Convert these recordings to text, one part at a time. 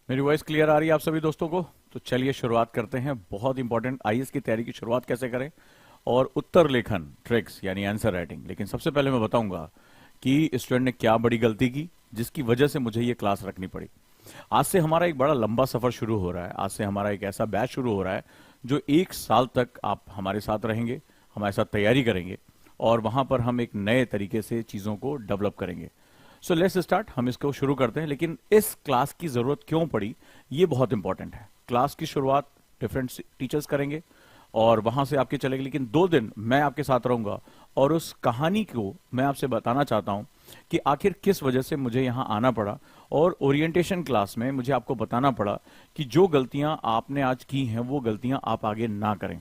मेरी voice clear आ रही है आप सभी दोस्तों को? तो चलिए शुरुआत करते हैं। बहुत इंपॉर्टेंट आईएएस की तैयारी की शुरुआत कैसे करें और उत्तर लेखन ट्रिक्स यानी आंसर राइटिंग। लेकिन सबसे पहले मैं बताऊंगा कि स्टूडेंट ने क्या बड़ी गलती की जिसकी वजह से मुझे ये क्लास रखनी पड़ी। आज से हमारा एक बड़ा लंबा सफर शुरू हो रहा है। आज से हमारा एक ऐसा बैच शुरू हो रहा है जो 1 साल तक आप हमारे साथ रहेंगे, हमारे साथ तैयारी करेंगे और वहां पर हम एक नए तरीके से चीजों को डेवलप करेंगे। So let's start. हम इसको शुरू करते हैं। लेकिन इस क्लास की जरूरत क्यों पड़ी ये बहुत इंपॉर्टेंट है। क्लास की शुरुआत डिफरेंट टीचर्स करेंगे और वहां से आपके चलेगी, लेकिन 2 दिन मैं आपके साथ रहूंगा और उस कहानी को मैं आपसे बताना चाहता हूं कि आखिर किस वजह से मुझे यहां आना पड़ा। और ओरिएंटेशन क्लास में मुझे आपको बताना पड़ा कि जो गलतियां आपने आज की हैं वो गलतियां आप आगे ना करें।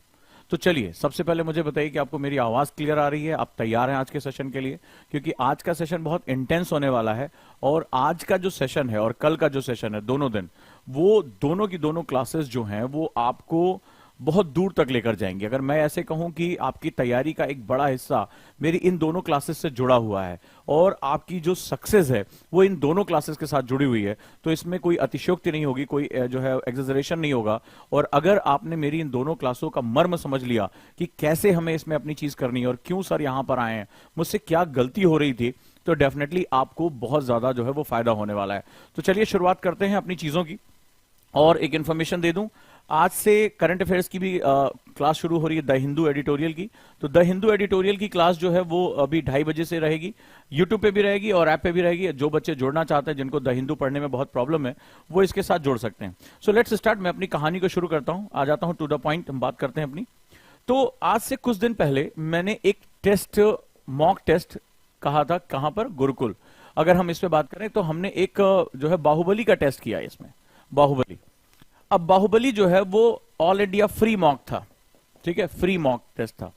तो चलिए सबसे पहले मुझे बताइए कि आपको मेरी आवाज क्लियर आ रही है, आप तैयार हैं आज के सेशन के लिए? क्योंकि आज का सेशन बहुत इंटेंस होने वाला है और आज का जो सेशन है और कल का जो सेशन है, दोनों दिन, वो दोनों की दोनों क्लासेस जो हैं वो आपको बहुत दूर तक लेकर जाएंगे। अगर मैं ऐसे कहूं कि आपकी तैयारी का एक बड़ा हिस्सा मेरी इन दोनों क्लासेस से जुड़ा हुआ है और आपकी जो सक्सेस है वो इन दोनों क्लासेस के साथ जुड़ी हुई है, तो इसमें कोई अतिशयोक्ति नहीं होगी, कोई जो है एग्जेजरेशन नहीं होगा। और अगर आपने मेरी इन दोनों क्लासों का मर्म समझ लिया कि कैसे हमें इसमें अपनी चीज करनी है और क्यों सर यहां पर आए हैं, मुझसे क्या गलती हो रही थी, तो डेफिनेटली आपको बहुत ज्यादा जो है वो फायदा होने वाला है। तो चलिए शुरुआत करते हैं अपनी चीजों की। और एक इन्फॉर्मेशन दे दूं, आज से करंट अफेयर्स की भी क्लास शुरू हो रही है, द हिंदू एडिटोरियल की। तो द हिंदू एडिटोरियल की क्लास जो है वो अभी 2:30 बजे से रहेगी। यूट्यूब पे भी रहेगी और ऐप पे भी रहेगी। जो बच्चे जुड़ना चाहते हैं, जिनको द हिंदू पढ़ने में बहुत प्रॉब्लम है, वो इसके साथ जुड़ सकते हैं। So let's start. मैं अपनी कहानी को शुरू करता हूं, आ जाता हूं टू द पॉइंट। हम बात करते हैं अपनी। तो आज से कुछ दिन पहले मैंने एक टेस्ट, मॉक टेस्ट कहा था, कहां पर? गुरुकुल। अगर हम इस पे बात करें तो हमने एक जो है बाहुबली का टेस्ट किया है इसमें, बाहुबली। अब बाहुबली जो है वो ऑल इंडिया फ्री मॉक था, ठीक है, फ्री मॉक टेस्ट था।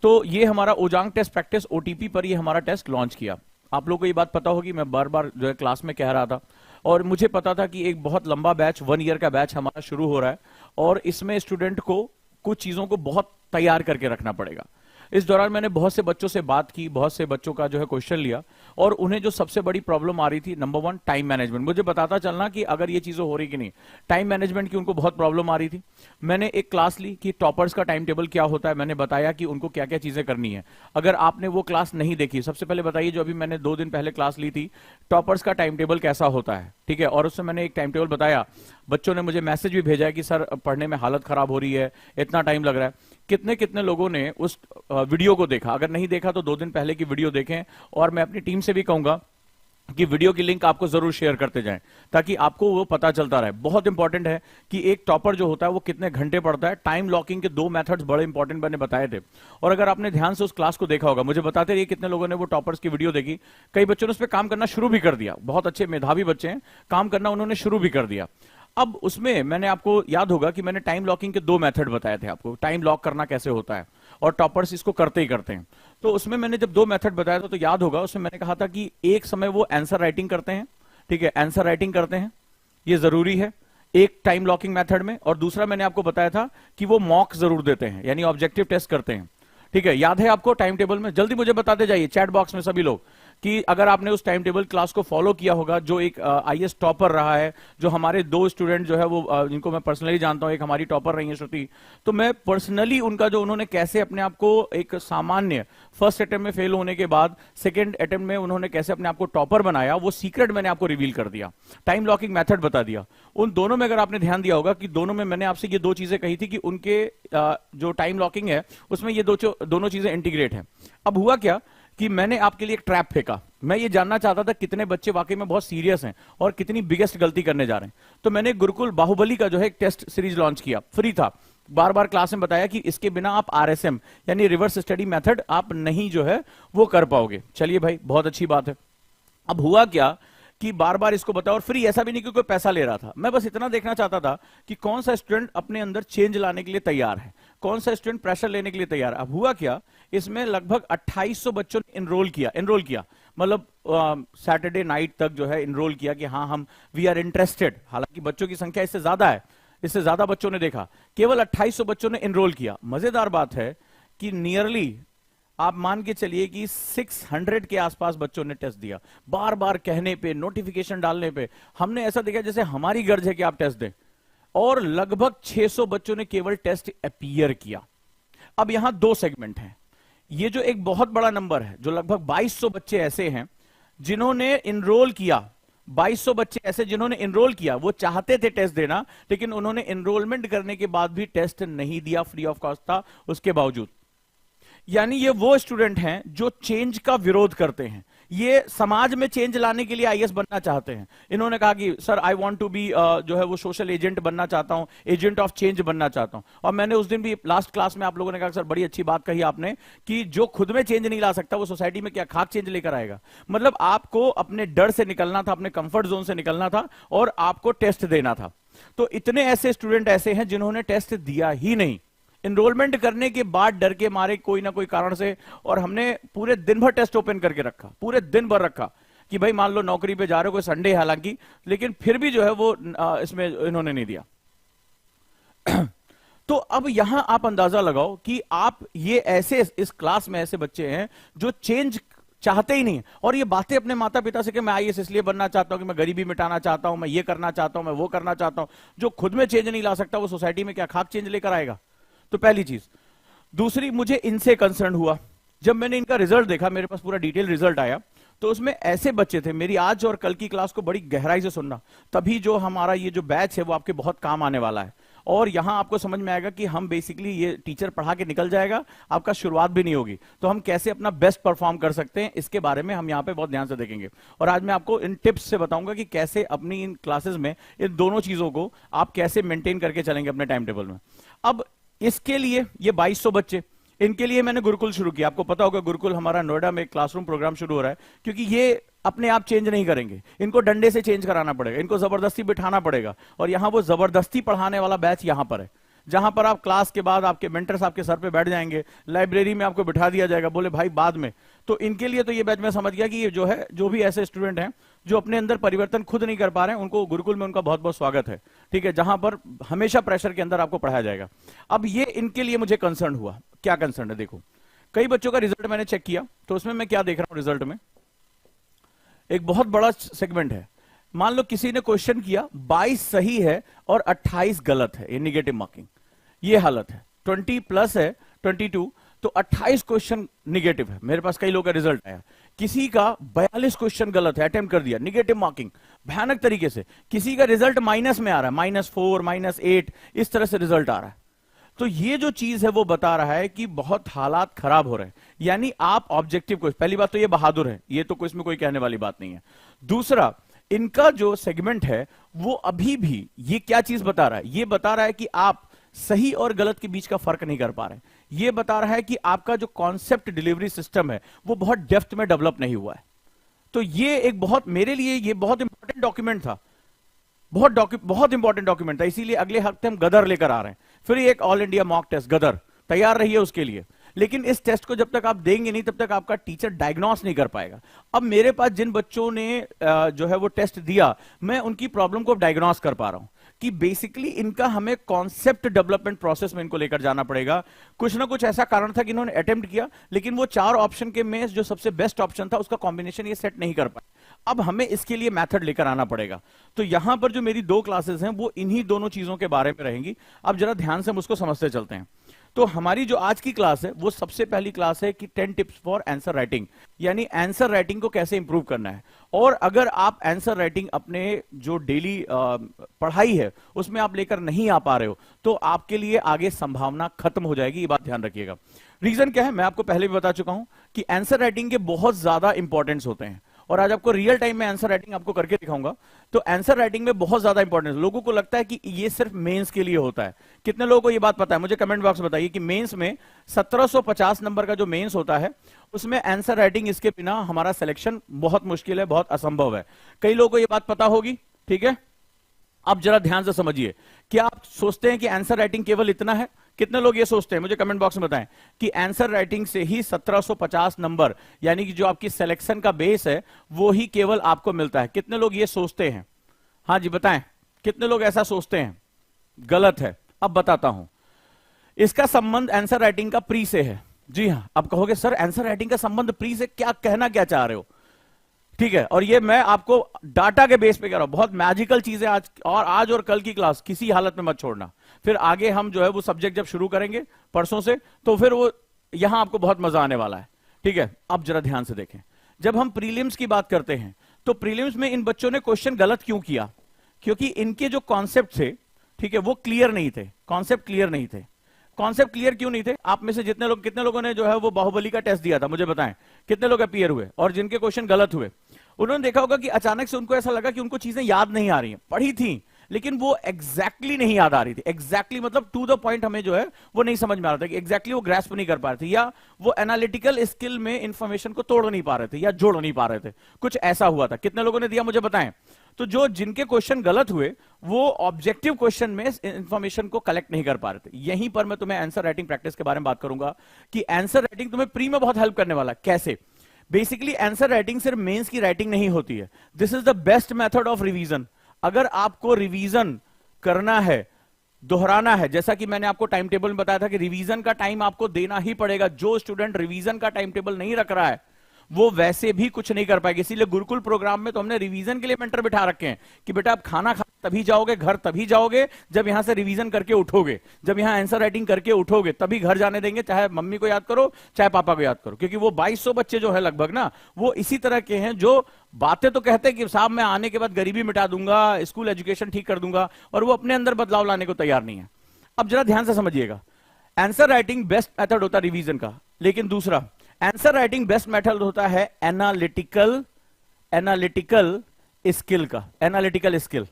तो ये हमारा ओजांग टेस्ट प्रैक्टिस ओटीपी पर ये हमारा टेस्ट लॉन्च किया। आप लोगों को ये बात पता होगी, मैं बार बार जो है क्लास में कह रहा था और मुझे पता था कि एक बहुत लंबा बैच, 1 ईयर का बैच हमारा शुरू हो रहा है और इसमें स्टूडेंट को कुछ चीजों को बहुत तैयार करके रखना पड़ेगा। इस दौरान मैंने बहुत से बच्चों से बात की, बहुत से बच्चों का जो है क्वेश्चन लिया और उन्हें जो सबसे बड़ी प्रॉब्लम आ रही थी, नंबर 1 टाइम मैनेजमेंट। मुझे बताता चलना कि अगर ये चीजें हो रही कि नहीं, टाइम मैनेजमेंट की उनको बहुत प्रॉब्लम आ रही थी। मैंने एक क्लास ली कि टॉपर्स का टाइम टेबल क्या होता है, मैंने बताया कि उनको क्या क्या चीजें करनी है। अगर आपने वो क्लास नहीं देखी, सबसे पहले बताइए, जो अभी मैंने 2 दिन पहले क्लास ली थी, टॉपर्स का टाइम टेबल कैसा होता है, ठीक है, और उसमें मैंने एक टाइम टेबल बताया। बच्चों ने मुझे मैसेज भी भेजा है कि सर पढ़ने में हालत खराब हो रही है, इतना टाइम लग रहा है। कितने कितने लोगों ने उस वीडियो को देखा? अगर नहीं देखा तो 2 दिन पहले की वीडियो देखें और मैं अपनी टीम से भी कहूंगा कि वीडियो की लिंक आपको जरूर शेयर करते जाएं ताकि आपको वो पता चलता रहे। बहुत इंपॉर्टेंट है कि एक टॉपर जो होता है वो कितने घंटे पढ़ता है। टाइम लॉकिंग के 2 मेथड्स बड़े इंपॉर्टेंट मैंने बताए थे और अगर आपने ध्यान से उस क्लास को देखा होगा, मुझे बताते रहिए कितने लोगों ने वो टॉपर्स की वीडियो देखी। कई बच्चों ने उस पर काम करना शुरू भी कर दिया, बहुत अच्छे मेधावी बच्चे हैं, काम करना उन्होंने शुरू भी कर दिया। अब उसमें मैंने, आपको याद होगा कि मैंने टाइम लॉकिंग के 2 मेथड बताए थे आपको, टाइम लॉक करना कैसे होता है और टॉपर्स इसको करते ही करते हैं। तो उसमें मैंने जब 2 मेथड बताया था तो याद होगा उसमें मैंने कहा था कि एक समय वो आंसर राइटिंग करते हैं, ठीक है, आंसर राइटिंग करते हैं, ये जरूरी है एक टाइम लॉकिंग मेथड में। और दूसरा मैंने आपको बताया था कि वो मॉक जरूर देते हैं, यानी ऑब्जेक्टिव टेस्ट करते हैं, ठीक है। याद है आपको टाइम टेबल में? जल्दी मुझे बताते जाइए चैट बॉक्स में सभी लोग कि अगर आपने उस टाइम टेबल क्लास को फॉलो किया होगा। जो एक आईएएस टॉपर रहा है, जो हमारे 2 स्टूडेंट जो है वो जिनको मैं पर्सनली जानता हूं, एक हमारी टॉपर रही है श्रुति, तो मैं पर्सनली उनका जो उन्होंने कैसे अपने आप को एक सामान्य फर्स्ट अटेम्प्ट में फेल होने के बाद सेकंड अटेम्प्ट में उन्होंने कैसे अपने आप को टॉपर बनाया, वो सीक्रेट मैंने आपको रिवील कर दिया, टाइम लॉकिंग मेथड बता दिया। उन दोनों में अगर आपने ध्यान दिया होगा कि दोनों में मैंने आपसे ये 2 चीजें कही थी कि उनके जो टाइम लॉकिंग है उसमें ये दोनों चीजें इंटीग्रेट है। अब हुआ क्या कि मैंने आपके लिए एक ट्रैप फेंका। मैं ये जानना चाहता था कितने बच्चे वाकई में बहुत सीरियस हैं और कितनी बिगेस्ट गलती करने जा रहे हैं। तो मैंने गुरुकुल बाहुबली का जो है एक टेस्ट सीरीज लॉन्च किया, फ्री था। बार बार क्लास में बताया कि इसके बिना आप आरएसएम यानी रिवर्स स्टडी मेथड आप नहीं जो है वो कर पाओगे। चलिए भाई, बहुत अच्छी बात है। अब हुआ क्या कि बार बार इसको बताओ, और फ्री ऐसा भी नहीं कि कोई पैसा ले रहा था, मैं बस इतना देखना चाहता था कि कौन सा स्टूडेंट अपने अंदर चेंज लाने के लिए तैयार है, कौन सा स्टूडेंट प्रेशर लेने के लिए तैयार है। अब हुआ क्या, इसमें लगभग 2800 बच्चों ने इनरोल किया, मतलब सैटरडे नाइट तक जो है इनरोल किया कि हाँ हम वी आर इंटरेस्टेड। हालांकि बच्चों की संख्या इससे ज्यादा है, इससे ज्यादा बच्चों ने देखा, केवल 2800 बच्चों ने इनरोल किया। मजेदार बात है कि नियरली आप मान के चलिए कि 600 के आसपास बच्चों ने टेस्ट दिया, बार बार कहने पे, नोटिफिकेशन डालने पे हमने ऐसा देखा जैसे हमारी गर्ज है कि आप टेस्ट दें, और लगभग 600 बच्चों ने केवल टेस्ट अपीयर किया। अब यहां दो सेगमेंट हैं। ये जो एक बहुत बड़ा नंबर है, जो लगभग 2200 बच्चे ऐसे हैं जिन्होंने इनरोल किया, 2200 बच्चे ऐसे जिन्होंने इनरोल किया, वो चाहते थे टेस्ट देना, लेकिन उन्होंने इनरोलमेंट करने के बाद भी टेस्ट नहीं दिया, फ्री ऑफ कॉस्ट था उसके बावजूद। यानी ये वो स्टूडेंट हैं जो चेंज का विरोध करते हैं, ये समाज में चेंज लाने के लिए आईएएस बनना चाहते हैं। इन्होंने कहा कि sir I want to be जो है वो सोशल एजेंट बनना चाहता हूं, एजेंट ऑफ चेंज बनना चाहता हूं। और मैंने उस दिन भी लास्ट क्लास में आप लोगों ने कहा सर बड़ी अच्छी बात कही आपने कि जो खुद में चेंज नहीं ला सकता वो सोसाइटी में क्या खाक चेंज लेकर आएगा। मतलब आपको अपने डर से निकलना था, अपने कंफर्ट जोन से निकलना था और आपको टेस्ट देना था। तो इतने ऐसे स्टूडेंट ऐसे हैं जिन्होंने टेस्ट दिया ही नहीं, इनरोलमेंट करने के बाद डर के मारे कोई ना कोई कारण से, और हमने पूरे दिन भर टेस्ट ओपन करके रखा, पूरे दिन भर रखा कि भाई मान लो नौकरी पे जा रहे हो, कोई संडे हालांकि, लेकिन फिर भी जो है वो इसमें इन्होंने नहीं दिया। तो अब यहां आप अंदाजा लगाओ कि आप ये ऐसे इस क्लास में ऐसे बच्चे हैं जो चेंज चाहते ही नहीं, और ये बातें अपने माता पिता से कि मैं आईएएस इसलिए बनना चाहता हूं कि मैं गरीबी मिटाना चाहता हूं, मैं ये करना चाहता हूं, मैं वो करना चाहता हूं। जो खुद में चेंज नहीं ला सकता वो सोसाइटी में क्या खाक चेंज लेकर आएगा। तो पहली चीज। दूसरी, मुझे इनसे कंसर्न हुआ जब मैंने इनका रिजल्ट देखा, मेरे पास पूरा डिटेल रिजल्ट आया, तो उसमें ऐसे बच्चे थे। मेरी आज और कल की क्लास को बड़ी गहराई से सुनना, तभी जो हमारा ये जो बैच है वो आपके बहुत काम आने वाला है। और यहां आपको समझ में आएगा कि हम बेसिकली ये टीचर पढ़ा के निकल जाएगा, आपका शुरुआत भी नहीं होगी, तो हम कैसे अपना बेस्ट परफॉर्म कर सकते हैं इसके बारे में हम यहां पे बहुत ध्यान से देखेंगे। और आज मैं आपको इन टिप्स से बताऊंगा कि कैसे अपनी इन क्लासेस में इन दोनों चीजों को आप कैसे मेंटेन करके चलेंगे अपने टाइम टेबल में। अब इसके लिए ये 2200 बच्चे, इनके लिए मैंने गुरुकुल शुरू किया। आपको पता होगा गुरुकुल हमारा नोएडा में क्लासरूम प्रोग्राम शुरू हो रहा है, क्योंकि ये अपने आप चेंज नहीं करेंगे, इनको डंडे से चेंज कराना पड़ेगा, इनको जबरदस्ती बिठाना पड़ेगा। और यहां वो जबरदस्ती पढ़ाने वाला बैच यहां पर है, जहां पर आप क्लास के बाद आपके मेंटर्स आपके सर पे बैठ जाएंगे, लाइब्रेरी में आपको बिठा दिया जाएगा, बोले भाई बाद में। तो इनके लिए तो ये बैच मैं समझ गया कि ये जो है, जो भी ऐसे स्टूडेंट हैं जो अपने अंदर परिवर्तन खुद नहीं कर पा रहे हैं, उनको गुरुकुल में उनका बहुत बहुत स्वागत है, ठीक है, जहां पर हमेशा प्रेशर के अंदर आपको पढ़ाया जाएगा। अब ये इनके लिए मुझे कंसर्न हुआ। क्या कंसर्न है? देखो, कई बच्चों का रिजल्ट मैंने चेक किया, तो उसमें मैं क्या देख रहा हूं, रिजल्ट में एक बहुत बड़ा सेगमेंट है। मान लो किसी ने क्वेश्चन किया, 22 सही है और 28 गलत है, ये निगेटिव मार्किंग, ये हालत है। 20 प्लस है 22, तो 28 क्वेश्चन निगेटिव है। मेरे पास कई लोगों का रिजल्ट आया, किसी का 42 क्वेश्चन गलत है, अटेम्प्ट कर दिया, निगेटिव मार्किंग भयानक तरीके से। किसी का रिजल्ट माइनस में आ रहा है, -4, -8, इस तरह से रिजल्ट आ रहा है। तो ये जो चीज है वो बता रहा है कि बहुत हालात खराब हो रहे हैं। यानी आप ऑब्जेक्टिव को, पहली बात तो ये बहादुर है, ये तो इसमें कोई कहने वाली बात नहीं है। दूसरा, इनका जो सेगमेंट है वो अभी भी ये क्या चीज बता रहा है, ये बता रहा है कि आप सही और गलत के बीच का फर्क नहीं कर पा रहे। ये बता रहा है कि आपका जो कॉन्सेप्ट डिलीवरी सिस्टम है वो बहुत डेप्थ में डेवलप नहीं हुआ है। तो ये एक बहुत, मेरे लिए ये बहुत इंपॉर्टेंट डॉक्यूमेंट था, बहुत इंपॉर्टेंट डॉक्यूमेंट था। इसीलिए अगले हफ्ते हम गदर लेकर आ रहे हैं, फिर एक ऑल इंडिया मॉक टेस्ट गदर, तैयार रहिए उसके लिए। लेकिन इस टेस्ट को जब तक आप देंगे नहीं, तब तक आपका टीचर डायग्नोस नहीं कर पाएगा। अब मेरे पास जिन बच्चों ने जो है वो टेस्ट दिया, मैं उनकी प्रॉब्लम को डायग्नोस कर पा रहा हूं कि बेसिकली इनका हमें कॉन्सेप्ट डेवलपमेंट प्रोसेस में इनको लेकर जाना पड़ेगा। कुछ ना कुछ ऐसा कारण था कि इन्होंने अटेम्प्ट किया, लेकिन वो 4 ऑप्शन के में जो सबसे बेस्ट ऑप्शन था उसका कॉम्बिनेशन ये सेट नहीं कर पाए। अब हमें इसके लिए मेथड लेकर आना पड़ेगा। तो यहां पर जो मेरी 2 क्लासेस हैं वो इन्हीं दोनों चीजों के बारे में रहेंगी। अब जरा ध्यान से हम उसको समझते चलते हैं। तो हमारी जो आज की क्लास है वो सबसे पहली क्लास है कि 10 टिप्स फॉर आंसर राइटिंग, यानी आंसर राइटिंग को कैसे इंप्रूव करना है। और अगर आप आंसर राइटिंग अपने जो डेली पढ़ाई है उसमें आप लेकर नहीं आ पा रहे हो, तो आपके लिए आगे संभावना खत्म हो जाएगी, ये बात ध्यान रखिएगा। रीजन क्या है, मैं आपको पहले भी बता चुका हूं कि आंसर राइटिंग के बहुत ज्यादा इंपॉर्टेंस होते हैं, और आज आपको रियल टाइम में आंसर राइटिंग आपको करके दिखाऊंगा। तो आंसर राइटिंग में बहुत ज्यादा इंपॉर्टेंस, लोगों को लगता है कि ये सिर्फ मेंस के लिए होता है। कितने लोगों को ये बात पता है? मुझे कमेंट बॉक्स में बताइए कि मेंस में 1750 नंबर का जो मेंस होता है उसमें आंसर राइटिंग इसके बिना हमारा सिलेक्शन बहुत मुश्किल है, बहुत असंभव है। कई लोगों को ये बात पता होगी, ठीक है। अब जरा ध्यान से समझिए, क्या आप सोचते हैं कि आंसर राइटिंग केवल इतना है? कितने लोग ये सोचते हैं? मुझे कमेंट बॉक्स में बताएं कि आंसर राइटिंग से ही 1750 नंबर, यानी कि जो आपकी सिलेक्शन का बेस है वो ही केवल आपको मिलता है। कितने लोग ये सोचते हैं? हाँ जी बताएं, कितने लोग ऐसा सोचते हैं? गलत है। अब बताता हूं, इसका संबंध आंसर राइटिंग का प्री से है। जी हाँ, आप कहोगे सर आंसर राइटिंग का संबंध प्री से क्या कहना क्या चाह रहे हो? ठीक है, और ये मैं आपको डाटा के बेस पे कह रहा हूं, बहुत मैजिकल चीजें आज और कल की क्लास किसी हालत में मत छोड़ना। फिर आगे हम जो है वो सब्जेक्ट जब शुरू करेंगे परसों से, तो फिर वो यहां आपको बहुत मजा आने वाला है। ठीक है, अब जरा ध्यान से देखें, जब हम प्रीलिम्स की बात करते हैं तो प्रीलिम्स में इन बच्चों ने क्वेश्चन गलत क्यों किया? क्योंकि इनके जो कॉन्सेप्ट थे, ठीक है, वो क्लियर नहीं थे, कॉन्सेप्ट क्लियर नहीं थे। कॉन्सेप्ट क्लियर क्यों नहीं थे? आप में से कितने लोगों ने जो है वो बाहुबली का टेस्ट दिया था, मुझे बताएं कितने लोग अपीयर हुए और जिनके क्वेश्चन गलत हुए? उन्होंने देखा होगा कि अचानक से उनको ऐसा लगा कि उनको चीजें याद नहीं आ रही हैं, पढ़ी थी लेकिन वो एग्जैक्टली नहीं याद आ रही थी। एग्जैक्टली मतलब टू द पॉइंट हमें जो है वो नहीं समझ में आ रहा था कि एग्जैक्टली वो ग्रैस्प नहीं कर पा रहे थे, या वो एनालिटिकल स्किल में इंफॉर्मेशन को तोड़ नहीं पा रहे थे या जोड़ नहीं पा रहे थे, कुछ ऐसा हुआ था। कितने लोगों ने दिया मुझे बताएं? तो जो जिनके क्वेश्चन गलत हुए वो ऑब्जेक्टिव क्वेश्चन में इंफॉर्मेशन को कलेक्ट नहीं कर पा रहे थे। यहीं पर मैं तुम्हें आंसर राइटिंग प्रैक्टिस के बारे में बात करूंगा कि आंसर राइटिंग तुम्हें प्री में बहुत हेल्प करने वाला है। कैसे? बेसिकली आंसर राइटिंग सिर्फ मेंस की राइटिंग नहीं होती है, this is the best method of revision. अगर आपको रिवीजन करना है, दोहराना है, जैसा कि मैंने आपको टाइम टेबल में बताया था कि रिवीजन का टाइम आपको देना ही पड़ेगा। जो स्टूडेंट रिवीजन का टाइम टेबल नहीं रख रहा है वो वैसे भी कुछ नहीं कर पाएगी। इसीलिए गुरुकुल प्रोग्राम में तो हमने रिवीजन के लिए मेंटर बिठा रखे हैं कि बेटा आप खाना खा तभी जाओगे, घर तभी जाओगे जब यहां से रिवीजन करके उठोगे, जब यहां आंसर राइटिंग करके उठोगे तभी घर जाने देंगे, चाहे मम्मी को याद करो चाहे पापा को याद करो। क्योंकि वो 2200 बच्चे जो है लगभग ना, वो इसी तरह के हैं जो बातें तो कहते हैं कि साहब मैं आने के बाद गरीबी मिटा दूंगा, स्कूल एजुकेशन ठीक कर दूंगा, और वो अपने अंदर बदलाव लाने को तैयार नहीं है। अब जरा ध्यान से समझिएगा, आंसर राइटिंग बेस्ट मेथड होता है रिवीजन का, लेकिन दूसरा आंसर राइटिंग बेस्ट मेथड होता है एनालिटिकल स्किल का। एनालिटिकल स्किल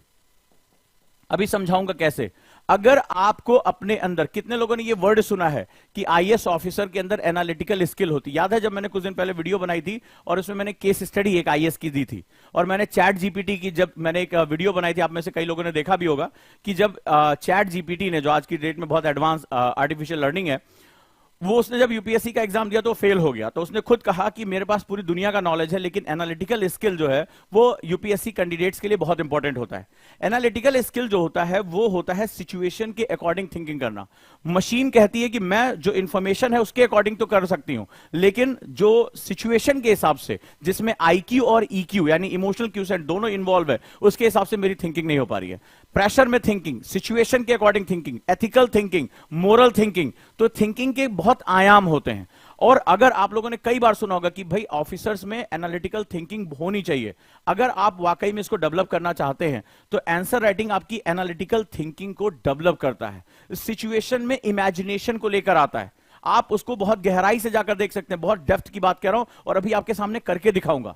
अभी समझाऊंगा कैसे। अगर आपको अपने अंदर, कितने लोगों ने ये वर्ड सुना है कि आईएएस ऑफिसर के अंदर एनालिटिकल स्किल होती? याद है जब मैंने कुछ दिन पहले वीडियो बनाई थी और उसमें मैंने केस स्टडी एक आईएएस की दी थी, और मैंने चैट जीपीटी की जब मैंने एक वीडियो बनाई थी, आप में से कई लोगों ने देखा भी होगा कि जब चैट जीपीटी ने, जो आज की डेट में बहुत एडवांस आर्टिफिशियल लर्निंग है, वो उसने जब यूपीएससी का एग्जाम दिया तो फेल हो गया, तो उसने खुद कहा कि मेरे पास पूरी दुनिया का नॉलेज है लेकिन एनालिटिकल स्किल जो है वो यूपीएससी कैंडिडेट्स के लिए बहुत इंपॉर्टेंट होता है। एनालिटिकल स्किल जो होता है वो होता है सिचुएशन के अकॉर्डिंग थिंकिंग करना। मशीन कहती है कि मैं जो इंफॉर्मेशन है उसके अकॉर्डिंग तो कर सकती हूं, लेकिन जो सिचुएशन के हिसाब से, जिसमें आईक्यू और ईक्यू यानी इमोशनल क्यूसेंट दोनों इन्वॉल्व है, उसके हिसाब से मेरी थिंकिंग नहीं हो पा रही है। प्रेशर में थिंकिंग, सिचुएशन के according thinking, ethical thinking, moral thinking, तो थिंकिंग के बहुत आयाम होते हैं। और अगर आप लोगों ने कई बार सुना होगा कि भाई ऑफिसर्स में एनालिटिकल थिंकिंग होनी चाहिए, अगर आप वाकई में इसको डेवलप करना चाहते हैं तो आंसर राइटिंग आपकी एनालिटिकल थिंकिंग को डेवलप करता है, सिचुएशन में इमेजिनेशन को लेकर आता है, आप उसको बहुत गहराई से जाकर देख सकते हैं। बहुत डेप्थ की बात कह रहा हूं और अभी आपके सामने करके दिखाऊंगा।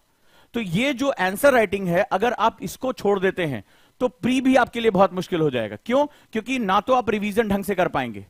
तो ये जो आंसर राइटिंग है, अगर आप इसको छोड़ देते हैं तो प्री भी आपके लिए बहुत मुश्किल हो जाएगा। क्यों? क्योंकि ना तो आप रिवीजन ढंग से कर पाएंगे,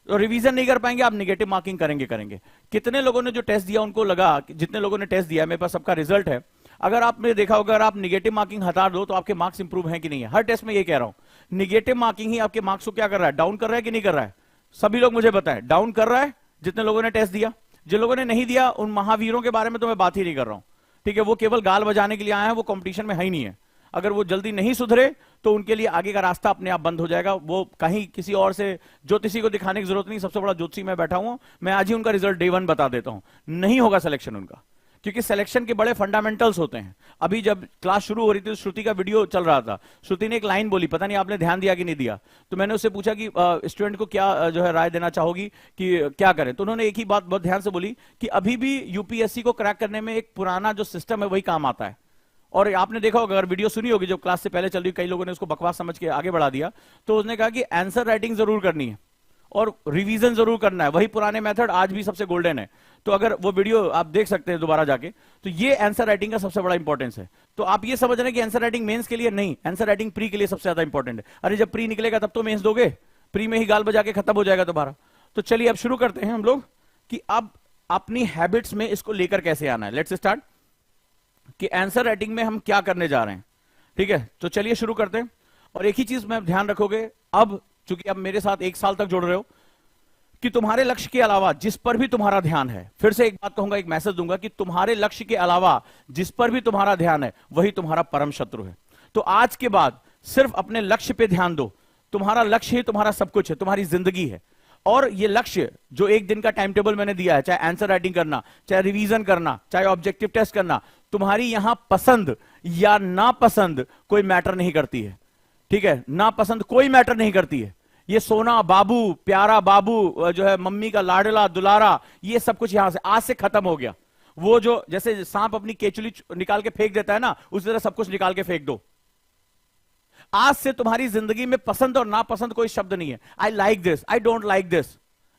तो रिवीजन नहीं कर पाएंगे, आप नेगेटिव मार्किंग करेंगे। कितने लोगों ने जो टेस्ट दिया उनको लगा, जितने लोगों ने टेस्ट दिया, मेरे पास सबका रिजल्ट है, अगर आपने देखा होगा अगर आप नेगेटिव मार्किंग हटा दो तो आपके मार्क्स इंप्रूव हैं कि नहीं है? हर टेस्ट में ये कह रहा हूं, नेगेटिव मार्किंग ही आपके मार्क्स को क्या कर रहा है, डाउन कर रहा है कि नहीं कर रहा है? सभी लोग मुझे बताएं, डाउन कर रहा है जितने लोगों ने टेस्ट दिया। जिन लोगों ने नहीं दिया उन महावीरों के बारे में तो मैं बात ही नहीं कर रहा हूं, ठीक है, वो केवल गाल बजाने के लिए आए हैं, वो कंपटीशन में है ही नहीं है। अगर वो जल्दी नहीं सुधरे तो उनके लिए आगे का रास्ता अपने आप बंद हो जाएगा। वो कहीं किसी और से ज्योतिषी को दिखाने की जरूरत नहीं, सबसे बड़ा ज्योतिषी मैं बैठा हूं, मैं आज ही उनका रिजल्ट डे 1 बता देता हूं, नहीं होगा सिलेक्शन उनका, क्योंकि सिलेक्शन के बड़े फंडामेंटल्स होते हैं। अभी जब क्लास शुरू हो रही थी तो श्रुति का वीडियो चल रहा था, श्रुति ने एक लाइन बोली, पता नहीं आपने ध्यान दिया कि नहीं दिया, तो मैंने उससे पूछा कि स्टूडेंट को क्या जो है राय देना चाहोगी कि क्या करें, तो उन्होंने एक ही बात बहुत ध्यान से बोली कि अभी भी यूपीएससी को क्रैक करने में एक पुराना जो सिस्टम है वही काम आता है। और आपने देखा होगा, अगर वीडियो सुनी होगी जो क्लास से पहले चल रही, कई लोगों ने उसको बकवास समझ के आगे बढ़ा दिया, तो उसने कहा कि आंसर राइटिंग जरूर करनी है और रिवीजन जरूर करना है, वही पुराने मेथड आज भी सबसे गोल्डन है। तो अगर वो वीडियो आप देख सकते हैं दोबारा जाके, तो ये आंसर राइटिंग का सबसे बड़ा इंपॉर्टेंस है। तो आप ये समझ रहे हैं कि आंसर राइटिंग मेंस के लिए नहीं, आंसर राइटिंग प्री के लिए सबसे ज्यादा इंपॉर्टेंट है। अरे जब प्री निकलेगा तब तो मेंस दोगे, प्री में ही गाल बजा के खत्म हो जाएगा दोबारा। तो चलिए अब शुरू करते हैं हम लोग कि अब अपनी हैबिट्स में इसको लेकर कैसे आना है। लेट्स स्टार्ट कि आंसर राइटिंग में हम क्या करने जा रहे हैं, ठीक है। तो चलिए शुरू करते हैं। और एक ही चीज में ध्यान रखोगे, अब चूंकि अब मेरे साथ 1 साल तक जुड़ रहे हो, कि तुम्हारे लक्ष्य के अलावा जिस पर भी तुम्हारा ध्यान है, फिर से एक बात कहूंगा, एक मैसेज दूंगा कि तुम्हारे लक्ष्य के अलावा जिस पर भी तुम्हारा ध्यान है वही तुम्हारा परम शत्रु है। तो आज के बाद सिर्फ अपने लक्ष्य पे ध्यान दो, तुम्हारा लक्ष्य ही तुम्हारा सब कुछ है, तुम्हारी जिंदगी है। और ये लक्ष्य जो एक दिन का टाइम टेबल मैंने दिया है, चाहे आंसर राइटिंग करना, चाहे रिवीजन करना, चाहे ऑब्जेक्टिव टेस्ट करना, तुम्हारी यहां पसंद या नापसंद कोई मैटर नहीं करती है। ठीक है, नापसंद कोई मैटर नहीं करती है। ये सोना बाबू, प्यारा बाबू, जो है मम्मी का लाडला दुलारा, ये सब कुछ यहां से आज से खत्म हो गया। वो जो जैसे सांप अपनी केचुली निकाल के फेंक देता है ना, उस तरह सब कुछ निकाल के फेंक दो। आज से तुम्हारी जिंदगी में पसंद और नापसंद कोई शब्द नहीं है। आई like this, I don't like this,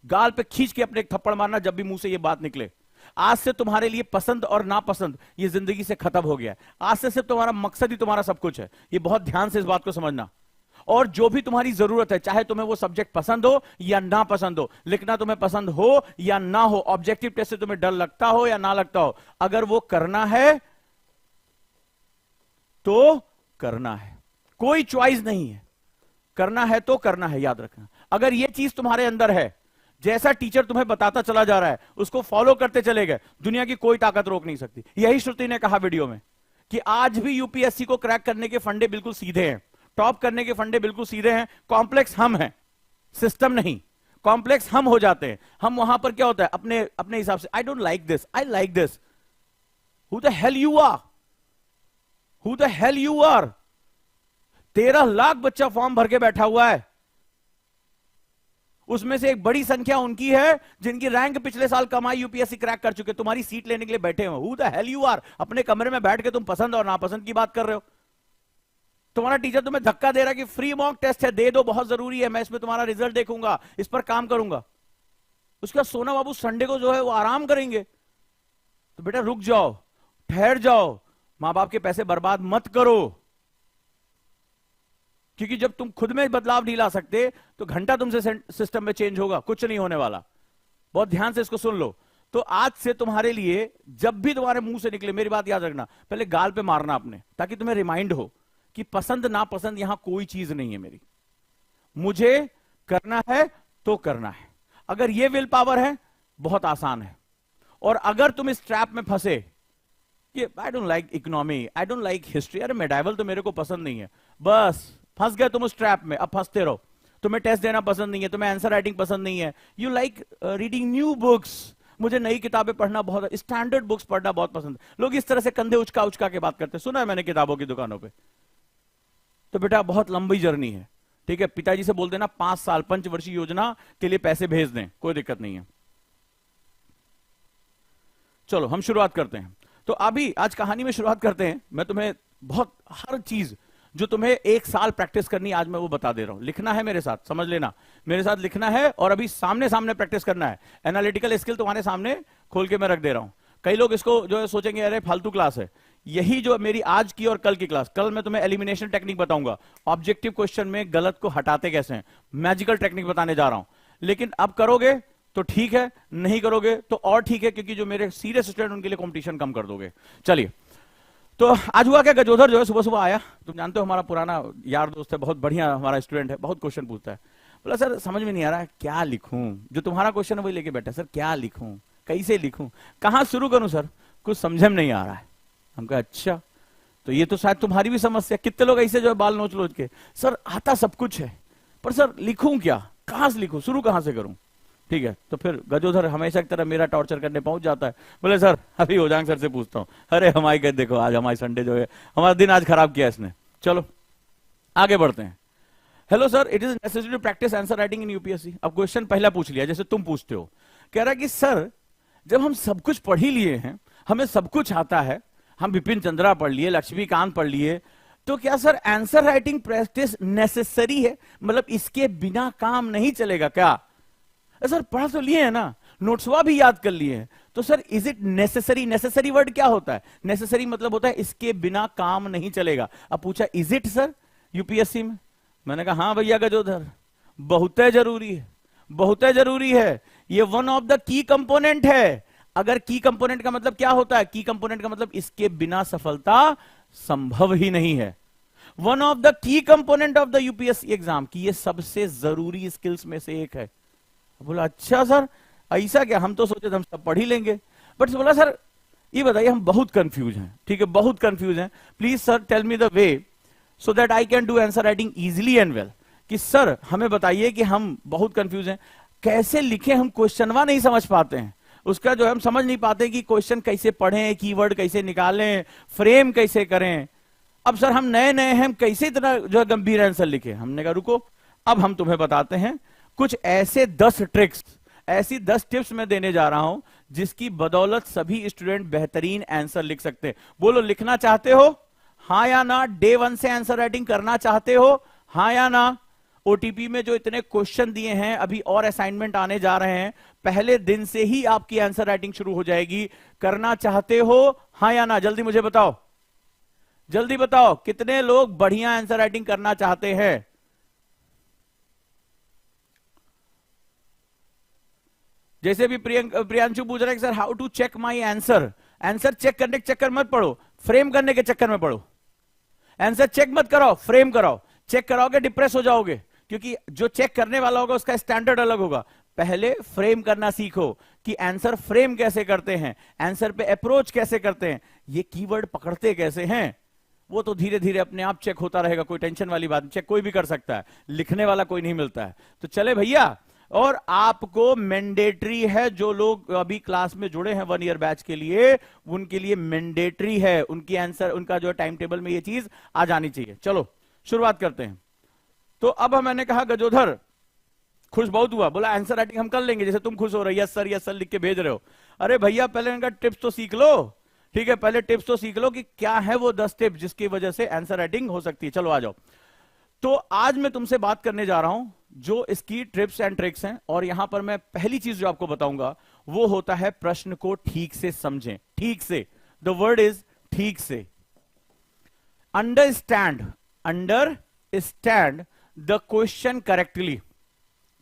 गाल पे खींच के अपने एक थप्पड़ मारना जब भी मुंह से ये बात निकले। आज से तुम्हारे लिए पसंद और नापसंद ये जिंदगी से खत्म हो गया है। आज से सिर्फ तुम्हारा मकसद ही तुम्हारा सब कुछ है। ये बहुत ध्यान से इस बात को समझना। और जो भी तुम्हारी जरूरत है, चाहे तुम्हें वो सब्जेक्ट पसंद हो या ना पसंद हो, लिखना तुम्हें पसंद हो या ना हो, ऑब्जेक्टिव टेस्ट से तुम्हें डर लगता हो या ना लगता हो, अगर वो करना है तो करना है, कोई चॉइस नहीं है, करना है तो करना है। याद रखना, अगर ये चीज तुम्हारे अंदर है, जैसा टीचर तुम्हें बताता चला जा रहा है उसको फॉलो करते चले गए, दुनिया की कोई ताकत रोक नहीं सकती। यही श्रुति ने कहा वीडियो में कि आज भी यूपीएससी को क्रैक करने के फंडे बिल्कुल सीधे हैं, टॉप करने के फंडे बिल्कुल सीधे हैं। कॉम्प्लेक्स हम हैं, सिस्टम नहीं। कॉम्प्लेक्स हम हो जाते हैं। हम वहां पर क्या होता है, अपने अपने हिसाब से, I don't like this, I like this. Who the hell you are, who the hell you are. 13 lakh बच्चा फॉर्म भर के बैठा हुआ है, उसमें से एक बड़ी संख्या उनकी है जिनकी रैंक पिछले साल कमाई यूपीएससी क्रैक कर चुके, तुम्हारी सीट लेने के लिए बैठे हो। Who the hell you are. अपने कमरे में बैठ के तुम पसंद और नापसंद की बात कर रहे हो। तुम्हारा टीचर तुम्हें धक्का दे रहा है कि फ्री मॉक टेस्ट है, दे दो, बहुत जरूरी है, मैं इसमें तुम्हारा रिजल्ट देखूंगा, इस पर काम करूंगा। उसके बाद सोना बाबू संडे को जो है वो आराम करेंगे। तो बेटा रुक जाओ, ठहर जाओ, मां बाप के पैसे बर्बाद मत करो। क्योंकि जब तुम खुद में बदलाव नहीं ला सकते तो घंटा तुमसे सिस्टम में चेंज होगा, कुछ नहीं होने वाला। बहुत ध्यान से इसको सुन लो। तो आज से तुम्हारे लिए जब भी तुम्हारे मुंह से निकले, मेरी बात याद रखना, पहले गाल पे मारना अपने, ताकि तुम्हें रिमाइंड हो कि पसंद ना पसंद यहां कोई चीज नहीं है मेरी, मुझे करना है तो करना है। अगर ये विल पावर है, बहुत आसान है। और अगर तुम इस ट्रैप में फंसे कि आई don't like economy, I don't like history, अरे मेडाइवल तो मेरे को पसंद नहीं है, बस फंस गए तुम उस ट्रैप में। अब फंसते रहो। तुम्हें टेस्ट देना पसंद नहीं है, तुम्हें आंसर राइटिंग पसंद नहीं है, you like reading new books, मुझे नई किताबें पढ़ना बहुत, स्टैंडर्ड बुक्स पढ़ना बहुत पसंद। लोग इस तरह से कंधे उचका उचका के बात करते हैं, सुना है मैंने किताबों की दुकानों पे। तो बेटा बहुत लंबी जर्नी है, ठीक है। पिताजी से बोल देना 5 साल पंचवर्षीय योजना के लिए पैसे भेज दें, कोई दिक्कत नहीं है। चलो हम शुरुआत करते हैं। तो अभी आज कहानी में शुरुआत करते हैं। मैं तुम्हें बहुत हर चीज जो तुम्हें 1 साल प्रैक्टिस करनी आज मैं वो बता दे रहा हूं। लिखना है मेरे साथ, समझ लेना, मेरे साथ लिखना है और अभी सामने सामने प्रैक्टिस करना है। एनालिटिकल स्किल तुम्हारे सामने खोल के मैं रख दे रहा हूं। कई लोग इसको जो है सोचेंगे अरे फालतू क्लास है। यही जो मेरी आज की और कल की क्लास, कल मैं तुम्हें एलिमिनेशन टेक्निक बताऊंगा, ऑब्जेक्टिव क्वेश्चन में गलत को हटाते कैसे हैं, मैजिकल टेक्निक बताने जा रहा हूं। लेकिन अब करोगे तो ठीक है, नहीं करोगे तो और ठीक है, क्योंकि जो मेरे सीरियस स्टूडेंट उनके लिए कंपटीशन कम कर दोगे। चलिए, तो आज हुआ क्या, गजोधर जो है सुबह सुबह आया, तुम जानते हो हमारा पुराना यार दोस्त है, बहुत बढ़िया हमारा स्टूडेंट है, बहुत क्वेश्चन पूछता है। बोला सर समझ में नहीं आ रहा है, क्या लिखूं, जो तुम्हारा क्वेश्चन है वही लेके बैठा, सर क्या लिखूं, कैसे लिखूं, कहां शुरू करूं सर, कुछ समझ में नहीं आ रहा है। हम कहा अच्छा, तो ये तो शायद तुम्हारी भी समस्या। कितने लोग ऐसे जो है बाल नोच लोच के, सर आता सब कुछ है पर सर लिखूं क्या, कहां से लिखूं, शुरू कहां से करूं। ठीक है, तो फिर गजोधर हमेशा की तरह मेरा टॉर्चर करने पहुंच जाता है। बोले सर अभी होजांग सर से पूछता हूं। अरे हमारी कहते देखो आज हमारी संडे जो है, हमारा दिन आज खराब किया इसने। चलो आगे बढ़ते हैं। Hello sir, it is necessary to practice answer writing in UPSC. अब क्वेश्चन पहला पूछ लिया जैसे तुम पूछते हो, कह रहा है कि सर जब हम सब कुछ पढ़ ही लिए हैं, हमें सब कुछ आता है, हम बिपिन चंद्रा पढ़ लिए, लक्ष्मीकांत पढ़ लिए, तो क्या sir answer writing practice necessary है, मतलब इसके बिना काम नहीं चलेगा क्या। सर पढ़ तो लिए हैं ना, नोट्सवा भी याद कर लिए हैं, तो sir is it necessary. Necessary word क्या होता है, नेसेसरी मतलब होता है इसके बिना काम नहीं चलेगा। अब पूछा इज इट सर यूपीएससी में, मैंने कहा हाँ भैया गजोधर बहुत जरूरी है, बहुत जरूरी है, ये one of the key component है। अगर की कंपोनेंट का मतलब क्या होता है, की कंपोनेंट का मतलब इसके बिना सफलता संभव ही नहीं है। One of the key component of the UPSC exam की ये सबसे जरूरी स्किल्स में से एक है। बोला अच्छा सर ऐसा क्या, हम तो सोचे थे हम सब पढ़ ही लेंगे। बट बोला सर ये बताइए हम बहुत कंफ्यूज हैं, ठीक है बहुत कंफ्यूज हैं, please sir tell me the way so that I can do answer writing easily and well. कि सर हमें बताइए कि हम बहुत कंफ्यूज हैं, कैसे लिखें, हम क्वेश्चनवा नहीं समझ पाते हैं, उसका जो है हम समझ नहीं पाते कि क्वेश्चन कैसे पढ़ें, कीवर्ड कैसे निकालें, फ्रेम कैसे करें। अब सर हम नए नए हैं, हम कैसे इतना जो है गंभीर आंसर लिखे। हमने कहा रुको, अब हम तुम्हें बताते हैं कुछ ऐसे 10 ट्रिक्स, ऐसी 10 टिप्स मैं देने जा रहा हूं जिसकी बदौलत सभी स्टूडेंट बेहतरीन आंसर लिख सकते हैं। बोलो, लिखना चाहते हो हां या ना? डे 1 से आंसर राइटिंग करना चाहते हो हां या ना? ओटीपी में जो इतने क्वेश्चन दिए हैं, अभी और असाइनमेंट आने जा रहे हैं, पहले दिन से ही आपकी आंसर राइटिंग शुरू हो जाएगी। करना चाहते हो हां या ना? जल्दी मुझे बताओ, जल्दी बताओ, कितने लोग बढ़िया आंसर राइटिंग करना चाहते हैं? जैसे भी प्रियांशु पूछ रहे हैं sir how to check my answer. Answer check करने के चक्कर मत पड़ो, फ्रेम करने के चक्कर में पड़ो। आंसर चेक मत कराओ, फ्रेम कराओ। चेक कराओगे डिप्रेस हो जाओगे, क्योंकि जो चेक करने वाला होगा उसका स्टैंडर्ड अलग होगा। पहले फ्रेम करना सीखो कि आंसर फ्रेम कैसे करते हैं, आंसर पे अप्रोच कैसे करते हैं, ये कीवर्ड पकड़ते कैसे हैं। वो तो धीरे धीरे अपने आप चेक होता रहेगा, कोई टेंशन वाली बात नहीं, चेक कोई भी कर सकता है, लिखने वाला कोई नहीं मिलता है। तो चले भैया, और आपको मैंडेटरी है, जो लोग अभी क्लास में जुड़े हैं 1 ईयर बैच के लिए, उनके लिए मैंडेटरी है, उनकी आंसर, उनका जो टाइम टेबल में ये चीज आ जानी चाहिए। चलो शुरुआत करते हैं। तो अब मैंने कहा गजोधर खुश बहुत हुआ, बोला आंसर राइटिंग हम कर लेंगे, जैसे तुम खुश हो रहे, यस सर लिख के भेज रहे हो। अरे भैया पहले इनका टिप्स तो सीख लो, ठीक है, पहले टिप्स तो सीख लो कि क्या है वो 10 टिप्स जिसकी वजह से आंसर राइटिंग हो सकती है। चलो आ जाओ। तो आज मैं तुमसे बात करने जा रहा हूं जो इसकी ट्रिप्स एंड ट्रिक्स हैं, और यहां पर मैं पहली चीज जो आपको बताऊंगा वो होता है प्रश्न को ठीक से समझें। ठीक से, द वर्ड इज ठीक से। Understand the question correctly.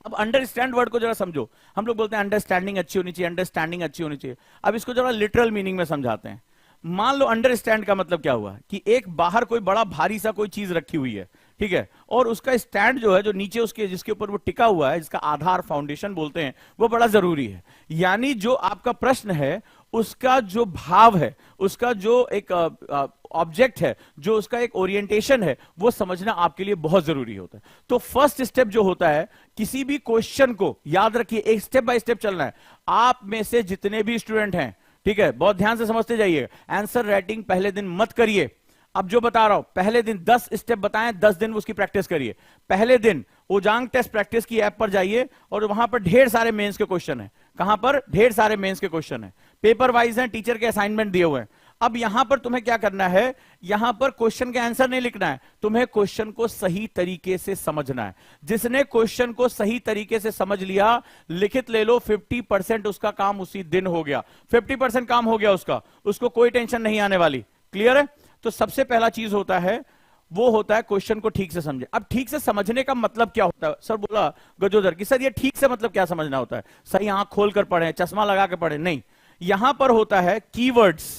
अब अंडरस्टैंड वर्ड को जरा समझो। हम लोग बोलते हैं अंडरस्टैंडिंग अच्छी होनी चाहिए, अंडरस्टैंडिंग अच्छी होनी चाहिए। अब इसको जरा लिटरल मीनिंग में समझाते हैं। मान लो अंडरस्टैंड का मतलब क्या हुआ कि एक बाहर कोई बड़ा भारी सा कोई चीज रखी हुई है, ठीक है, और उसका स्टैंड जो है, जो नीचे उसके जिसके ऊपर वो टिका हुआ है, जिसका आधार फाउंडेशन बोलते हैं, वो बड़ा जरूरी है। यानी जो आपका प्रश्न है उसका जो भाव है, उसका जो एक ऑब्जेक्ट है, जो उसका एक ओरिएंटेशन है, वो समझना आपके लिए बहुत जरूरी होता है। तो फर्स्ट स्टेप जो होता है, किसी भी क्वेश्चन को याद रखिए, एक स्टेप बाय स्टेप चलना है। आप में से जितने भी स्टूडेंट हैं, ठीक है, बहुत ध्यान से समझते जाइए। आंसर राइटिंग पहले दिन मत करिए। अब जो बता रहा हूं, पहले दिन 10 स्टेप बताएं, 10 दिन उसकी प्रैक्टिस करिए। पहले दिन ओजांग टेस्ट प्रैक्टिस की ऐप पर जाइए, और वहां पर ढेर सारे मेंस के क्वेश्चन हैं। कहां पर? ढेर सारे मेंस के क्वेश्चन हैं, पेपर वाइज हैं, टीचर के असाइनमेंट दिए हुए हैं। अब यहां पर तुम्हें क्या करना है, यहां पर क्वेश्चन के आंसर नहीं लिखना है, तुम्हें क्वेश्चन को सही तरीके से समझना है। जिसने क्वेश्चन को सही तरीके से समझ लिया, लिखित ले लो, 50% उसका काम उसी दिन हो गया। 50% काम हो गया उसका, उसको कोई टेंशन नहीं आने वाली। क्लियर है? तो सबसे पहला चीज होता है, वो होता है क्वेश्चन को ठीक से समझे। अब ठीक से समझने का मतलब क्या होता है? सर बोला गजोदर कि सर ये ठीक से मतलब क्या समझना होता है? सही आंख खोल कर पढ़े, चश्मा लगा के पढ़े? नहीं, यहां पर होता है कीवर्ड्स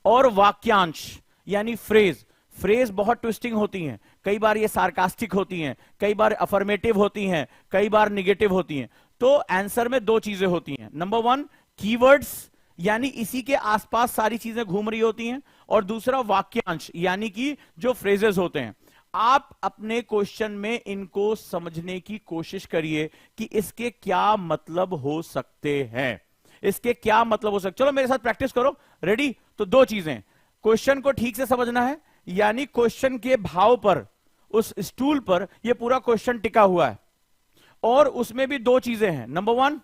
और वाक्यांश, यानी फ्रेज। फ्रेज बहुत ट्विस्टिंग होती हैं, कई बार ये सार्कास्टिक होती हैं, कई बार अफर्मेटिव होती हैं, कई बार निगेटिव होती हैं। तो आंसर में 2 चीजें होती हैं। नंबर 1 कीवर्ड्स, यानी इसी के आसपास सारी चीजें घूम रही होती हैं, और दूसरा वाक्यांश, यानी कि जो फ्रेजेस होते हैं। आप अपने क्वेश्चन में इनको समझने की कोशिश करिए कि इसके क्या मतलब हो सकते हैं, इसके क्या मतलब हो सकते। चलो मेरे साथ प्रैक्टिस करो, रेडी? तो 2 चीजें, क्वेश्चन को ठीक से समझना है, यानी क्वेश्चन के भाव पर, उस स्टूल पर यह पूरा क्वेश्चन टिका हुआ है, और उसमें भी 2 चीजें हैं। नंबर 1,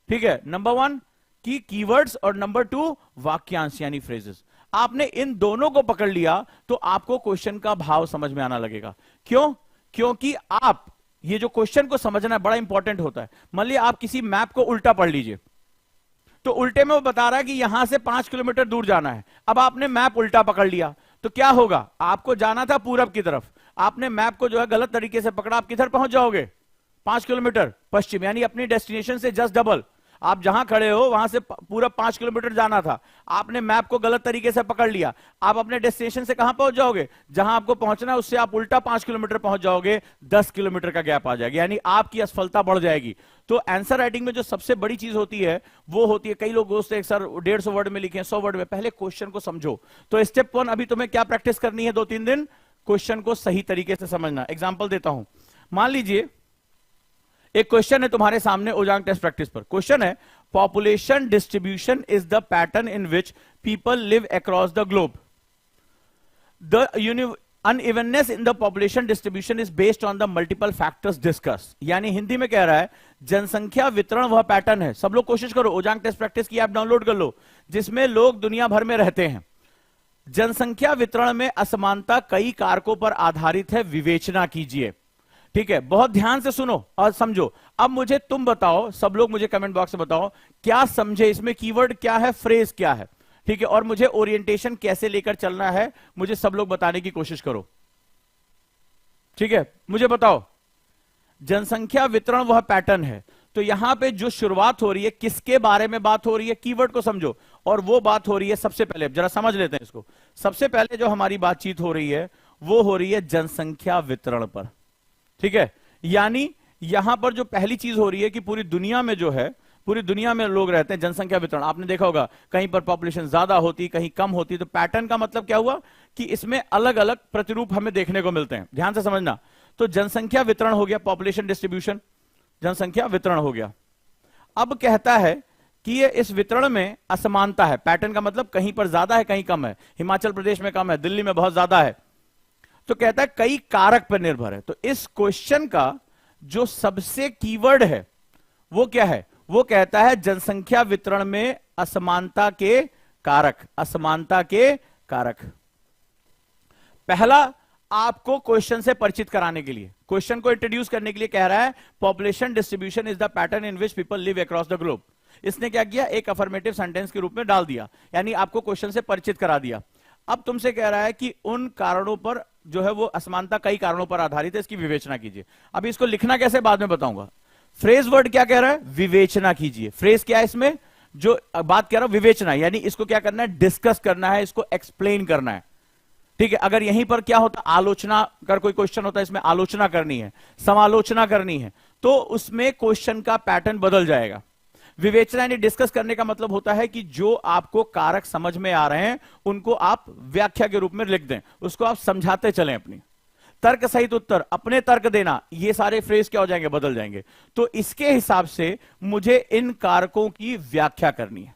ठीक है, नंबर 1 की कीवर्ड्स, और नंबर 2 वाक्यांश यानी फ्रेजेस। आपने इन दोनों को पकड़ लिया तो आपको क्वेश्चन का भाव समझ में आना लगेगा। क्यों? क्योंकि आप ये जो क्वेश्चन को समझना बड़ा इंपॉर्टेंट होता है। मान लीजिए आप किसी मैप को उल्टा पढ़ लीजिए, तो उल्टे में वो बता रहा है कि यहां से 5 किलोमीटर दूर जाना है। अब आपने मैप उल्टा पकड़ लिया तो क्या होगा? आपको जाना था पूरब की तरफ, आपने मैप को जो है गलत तरीके से पकड़ा, आप किधर पहुंच जाओगे? 5 किलोमीटर पश्चिम, यानी अपनी डेस्टिनेशन से जस्ट डबल। आप जहां खड़े हो वहां से पूरा 5 किलोमीटर जाना था, आपने मैप को गलत तरीके से पकड़ लिया, आप अपने डेस्टिनेशन से कहां पहुंच जाओगे? जहां आपको पहुंचना है उससे आप उल्टा 5 किलोमीटर पहुंच जाओगे, 10 किलोमीटर का गैप आ जाएगा, यानी आपकी असफलता बढ़ जाएगी। तो आंसर राइटिंग में जो सबसे बड़ी चीज होती है वो होती है, कई लोग दोस्त सर 150 वर्ड में लिखे, 100 वर्ड में। पहले क्वेश्चन को समझो। तो स्टेप 1 अभी तुम्हें क्या प्रैक्टिस करनी है 2-3 दिन? क्वेश्चन को सही तरीके से समझना। एग्जाम्पल देता हूं, मान लीजिए एक क्वेश्चन है तुम्हारे सामने ओजांग टेस्ट प्रैक्टिस पर। क्वेश्चन है, population distribution is the pattern in which people live across the globe. The unevenness in the population distribution is based on the multiple factors discuss. यानी हिंदी में कह रहा है, जनसंख्या वितरण वह पैटर्न है, सब लोग कोशिश करो, ओजांग टेस्ट प्रैक्टिस की ऐप डाउनलोड कर लो, जिसमें लोग दुनिया भर में रहते हैं। जनसंख्या वितरण में असमानता कई कारकों पर आधारित है, विवेचना कीजिए। ठीक है, बहुत ध्यान से सुनो और समझो। अब मुझे तुम बताओ, सब लोग मुझे कमेंट बॉक्स में बताओ, क्या समझे, इसमें कीवर्ड क्या है, फ्रेज क्या है। ठीक है, और मुझे ओरिएंटेशन कैसे लेकर चलना है, मुझे सब लोग बताने की कोशिश करो। ठीक है, मुझे बताओ, जनसंख्या वितरण वह पैटर्न है, तो यहां पे जो शुरुआत हो रही है, किसके बारे में बात हो रही है, कीवर्ड को समझो। और वो बात हो रही है, सबसे पहले जरा समझ लेते हैं इसको। सबसे पहले जो हमारी बातचीत हो रही है, वो हो रही है जनसंख्या वितरण पर। ठीक है, यानी यहां पर जो पहली चीज हो रही है कि पूरी दुनिया में जो है, पूरी दुनिया में लोग रहते हैं, जनसंख्या वितरण आपने देखा होगा, कहीं पर पॉपुलेशन ज्यादा होती, कहीं कम होती। तो पैटर्न का मतलब क्या हुआ कि इसमें अलग अलग प्रतिरूप हमें देखने को मिलते हैं। ध्यान से समझना। तो जनसंख्या वितरण हो गया, पॉपुलेशन डिस्ट्रीब्यूशन, जनसंख्या वितरण हो गया। अब कहता है कि ये इस वितरण में असमानता है। पैटर्न का मतलब कहीं पर ज्यादा है, कहीं कम है, हिमाचल प्रदेश में कम है, दिल्ली में बहुत ज्यादा है। तो कहता है कई कारक पर निर्भर है। तो इस क्वेश्चन का जो सबसे कीवर्ड है वो क्या है, वो कहता है जनसंख्या वितरण में असमानता के कारक, असमानता के कारक। पहला, आपको क्वेश्चन से परिचित कराने के लिए, क्वेश्चन को इंट्रोड्यूस करने के लिए कह रहा है, population distribution is the pattern in which people live across the globe. इसने क्या किया, एक अफर्मेटिव सेंटेंस के रूप में डाल दिया, यानी आपको क्वेश्चन से परिचित करा दिया। अब तुमसे कह रहा है कि उन कारणों पर जो है वो असमानता कई कारणों पर आधारित है, इसकी विवेचना कीजिए। अभी इसको लिखना कैसे बाद में बताऊंगा। फ्रेज वर्ड क्या कह रहा है, विवेचना कीजिए। फ्रेज क्या है इसमें, जो बात कह रहा हूं विवेचना, यानी इसको क्या करना है, डिस्कस करना है, इसको एक्सप्लेन करना है। ठीक है, अगर यहीं पर क्या होता, आलोचना कर कोई क्वेश्चन होता है, इसमें आलोचना करनी है, समालोचना करनी है, तो उसमें क्वेश्चन का पैटर्न बदल जाएगा। विवेचना यानी डिस्कस करने का मतलब होता है कि जो आपको कारक समझ में आ रहे हैं उनको आप व्याख्या के रूप में लिख दें, उसको आप समझाते चलें। अपनी तर्क सहित उत्तर, अपने तर्क देना, ये सारे फ्रेज क्या हो जाएंगे, बदल जाएंगे। तो इसके हिसाब से मुझे इन कारकों की व्याख्या करनी है।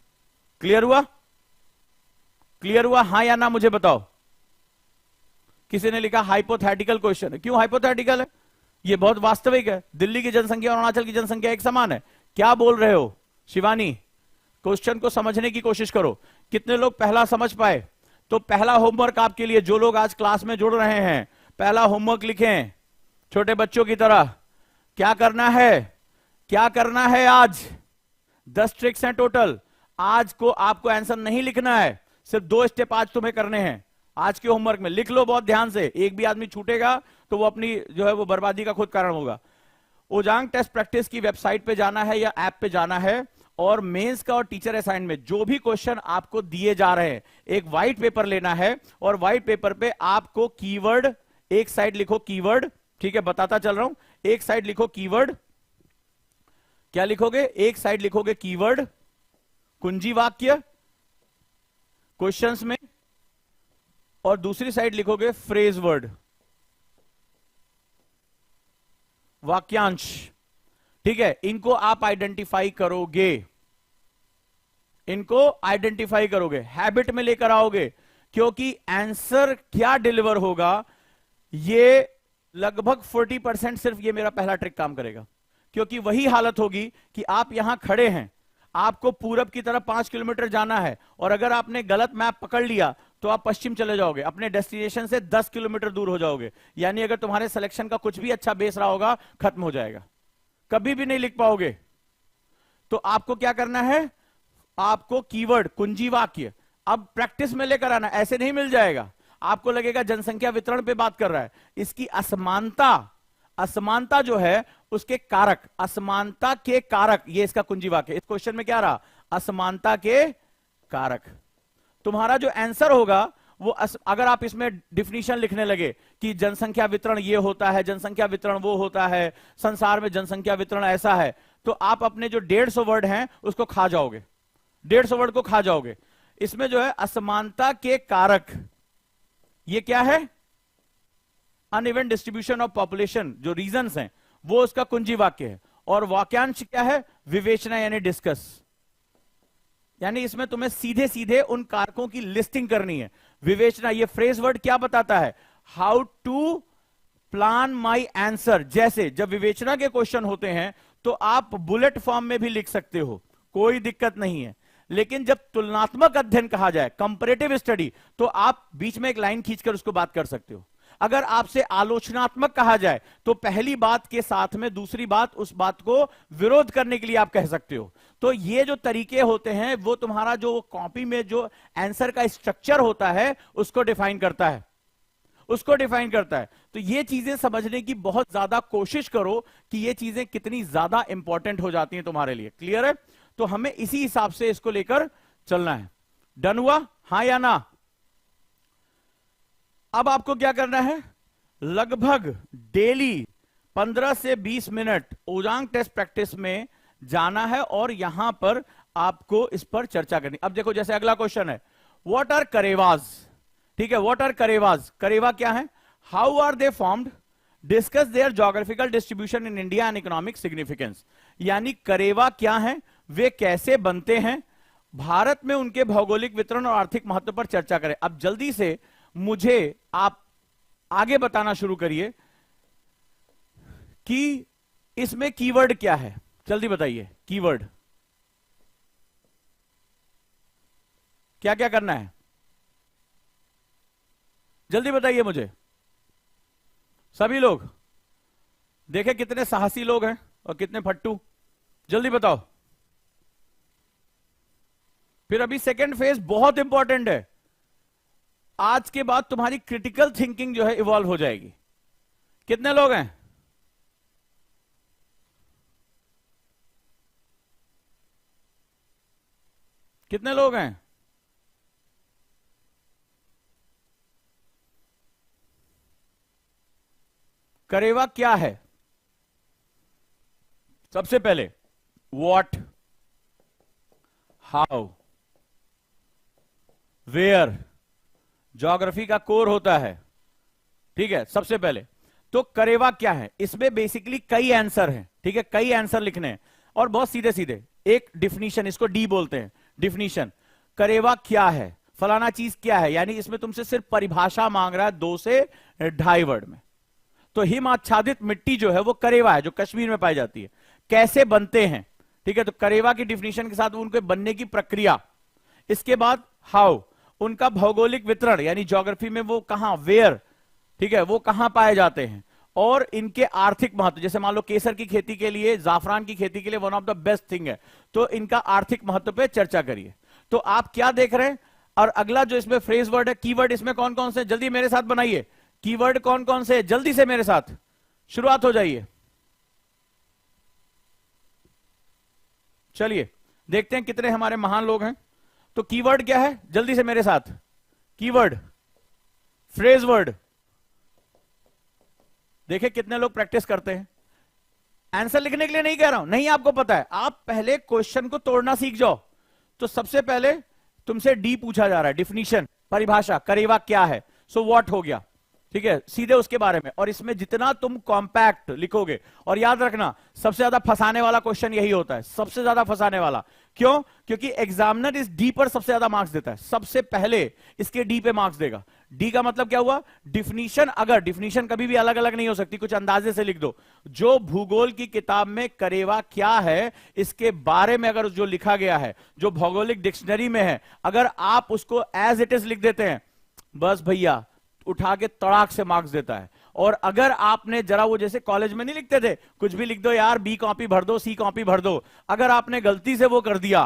क्लियर हुआ, क्लियर हुआ, हां या ना मुझे बताओ। किसी ने लिखा हाइपोथेटिकल क्वेश्चन है। क्यों हाइपोथेटिकल है, ये बहुत वास्तविक है। दिल्ली की जनसंख्या और अरुणाचल की जनसंख्या एक समान है। क्या बोल रहे हो शिवानी, क्वेश्चन को समझने की कोशिश करो। कितने लोग पहला समझ पाए? तो पहला होमवर्क आपके लिए, जो लोग आज क्लास में जुड़ रहे हैं, पहला होमवर्क लिखें छोटे बच्चों की तरह। क्या करना है, क्या करना है आज? 10 ट्रिक्स हैं टोटल। आज को आपको आंसर नहीं लिखना है, सिर्फ 2 स्टेप आज तुम्हें करने हैं। आज के होमवर्क में लिख लो बहुत ध्यान से। एक भी आदमी छूटेगा तो वो अपनी जो है वो बर्बादी का खुद कारण होगा। ओजांग टेस्ट प्रैक्टिस की वेबसाइट पे जाना है या ऐप पे जाना है, और मेंस का और टीचर असाइन में जो भी क्वेश्चन आपको दिए जा रहे हैं, एक व्हाइट पेपर लेना है, और व्हाइट पेपर पे आपको कीवर्ड, एक साइड लिखो कीवर्ड, ठीक है, बताता चल रहा हूं, एक साइड लिखो कीवर्ड, क्या लिखोगे, एक साइड लिखोगे कीवर्ड, कुंजी वाक्य क्वेश्चंस में, और दूसरी साइड लिखोगे फ्रेज वर्ड, वाक्यांश। ठीक है, इनको आप आइडेंटिफाई करोगे, इनको आइडेंटिफाई करोगे, हैबिट में लेकर आओगे, क्योंकि आंसर क्या डिलीवर होगा, ये लगभग 40% सिर्फ ये मेरा पहला ट्रिक काम करेगा। क्योंकि वही हालत होगी कि आप यहां खड़े हैं, आपको पूरब की तरफ 5 किलोमीटर जाना है, और अगर आपने गलत मैप पकड़ लिया तो आप पश्चिम चले जाओगे, अपने डेस्टिनेशन से 10 किलोमीटर दूर हो जाओगे। यानी अगर तुम्हारे सिलेक्शन का कुछ भी अच्छा बेस रहा होगा, खत्म हो जाएगा, कभी भी नहीं लिख पाओगे। तो आपको क्या करना है, आपको कीवर्ड, कुंजी वाक्य अब प्रैक्टिस में लेकर आना, ऐसे नहीं मिल जाएगा। आपको लगेगा जनसंख्या वितरण पे बात कर रहा है, इसकी असमानता, असमानता जो है उसके कारक, असमानता के कारक, ये इसका कुंजी वाक्य। इस क्वेश्चन में क्या रहा, असमानता के कारक। तुम्हारा जो आंसर होगा वो अगर आप इसमें डिफिनीशन लिखने लगे कि जनसंख्या वितरण ये होता है, जनसंख्या वितरण वो होता है, संसार में जनसंख्या वितरण ऐसा है, तो आप अपने जो 150 वर्ड हैं उसको खा जाओगे, 150 वर्ड को खा जाओगे। इसमें जो है असमानता के कारक, ये क्या है, अनइवन डिस्ट्रीब्यूशन ऑफ पॉपुलेशन, जो रीजंस हैं वो उसका कुंजी वाक्य है। और वाक्यांश क्या है? विवेचना यानी डिस्कस। यानी इसमें तुम्हें सीधे सीधे उन कारकों की लिस्टिंग करनी है। विवेचना, ये फ्रेज वर्ड क्या बताता है? How to plan my answer. जैसे जब विवेचना के क्वेश्चन होते हैं तो आप बुलेट फॉर्म में भी लिख सकते हो, कोई दिक्कत नहीं है। लेकिन जब तुलनात्मक अध्ययन कहा जाए, कंपैरेटिव स्टडी, तो आप बीच में एक लाइन खींचकर उसको बात कर सकते हो। अगर आपसे आलोचनात्मक कहा जाए तो पहली बात के साथ में दूसरी बात, उस बात को विरोध करने के लिए आप कह सकते हो। तो ये जो तरीके होते हैं वो तुम्हारा जो कॉपी में जो आंसर का स्ट्रक्चर होता है उसको डिफाइन करता है, उसको डिफाइन करता है। तो ये चीजें समझने की बहुत ज्यादा कोशिश करो कि ये चीजें कितनी ज्यादा इंपॉर्टेंट हो जाती हैं तुम्हारे लिए। क्लियर है? तो हमें इसी हिसाब से इसको लेकर चलना है। डन हुआ? हां या ना? अब आपको क्या करना है? लगभग डेली 15 से 20 मिनट ओजांग टेस्ट प्रैक्टिस में जाना है और यहां पर आपको इस पर चर्चा करनी। अब देखो, जैसे अगला क्वेश्चन है, व्हाट आर करेवाज? ठीक है, व्हाट आर करेवाज? करेवा क्या है? How are they formed? Discuss their geographical distribution in India and economic significance. यानी करेवा क्या है, वे कैसे बनते हैं, भारत में उनके भौगोलिक वितरण और आर्थिक महत्व पर चर्चा करें। अब जल्दी से मुझे आप आगे बताना शुरू करिए कि इसमें कीवर्ड क्या है। जल्दी बताइए, कीवर्ड क्या क्या करना है? जल्दी बताइए मुझे सभी लोग। देखे कितने साहसी लोग हैं और कितने फट्टू। जल्दी बताओ। फिर अभी सेकेंड फेज बहुत इंपॉर्टेंट है। आज के बाद तुम्हारी क्रिटिकल थिंकिंग जो है इवॉल्व हो जाएगी। कितने लोग हैं? कितने लोग हैं? करेवा क्या है? सबसे पहले व्हाट, हाउ, वेयर, ज्योग्राफी का कोर होता है। ठीक है, सबसे पहले तो करेवा क्या है? इसमें बेसिकली कई आंसर हैं। ठीक है, कई आंसर लिखने हैं और बहुत सीधे सीधे। एक डिफिनीशन, इसको डी बोलते हैं, डिफिनीशन। करेवा क्या है, फलाना चीज क्या है, यानी इसमें तुमसे सिर्फ परिभाषा मांग रहा है 2 से 2.5 वर्ड में। तो हिम आच्छादित मिट्टी जो है वो करेवा है, जो कश्मीर में पाई जाती है। कैसे बनते हैं? ठीक है, तो करेवा की डिफिनीशन के साथ उनके बनने की प्रक्रिया। इसके बाद हाउ, उनका भौगोलिक वितरण यानी ज्योग्राफी में वो कहां, वेयर, ठीक है, वो कहां पाए जाते हैं। और इनके आर्थिक महत्व, जैसे मान लो केसर की खेती के लिए, जाफरान की खेती के लिए one of the best thing है, तो इनका आर्थिक महत्व पे चर्चा करिए। तो आप क्या देख रहे हैं? और अगला जो इसमें फ्रेज वर्ड है, कीवर्ड, इसमें कौन कौन से? जल्दी मेरे साथ बनाइए। कीवर्ड कौन कौन से? जल्दी से मेरे साथ शुरुआत हो जाइए। चलिए देखते हैं कितने हमारे महान लोग हैं। तो कीवर्ड क्या है? जल्दी से मेरे साथ। Keyword, phrase word. देखिए कितने लोग प्रैक्टिस करते हैं। आंसर लिखने के लिए नहीं कह रहा हूं, नहीं आपको पता है, आप पहले क्वेश्चन को तोड़ना सीख जाओ। तो सबसे पहले तुमसे डी पूछा जा रहा है, डिफिनीशन, परिभाषा, करेवा क्या है, सो व्हाट हो गया। ठीक है, सीधे उसके बारे में। और इसमें जितना तुम कॉम्पैक्ट लिखोगे, और याद रखना सबसे ज्यादा फंसाने वाला क्वेश्चन यही होता है, सबसे ज्यादा फंसाने वाला। क्यों? क्योंकि एग्जामिनर इस डी पर सबसे ज्यादा मार्क्स देता है, सबसे पहले इसके डी पे मार्क्स देगा। डी का मतलब क्या हुआ? डिफिनीशन। अगर डिफिनीशन कभी भी अलग अलग नहीं हो सकती, कुछ अंदाजे से लिख दो। जो भूगोल की किताब में करेवा क्या है इसके बारे में अगर जो लिखा गया है, जो भौगोलिक डिक्शनरी में है, अगर आप उसको एज इट इज लिख देते हैं, बस भैया उठा के तड़ाक से मार्क्स देता है। और अगर आपने जरा, वो जैसे कॉलेज में नहीं लिखते थे, कुछ भी लिख दो यार, बी कॉपी भर दो, सी कॉपी भर दो, अगर आपने गलती से वो कर दिया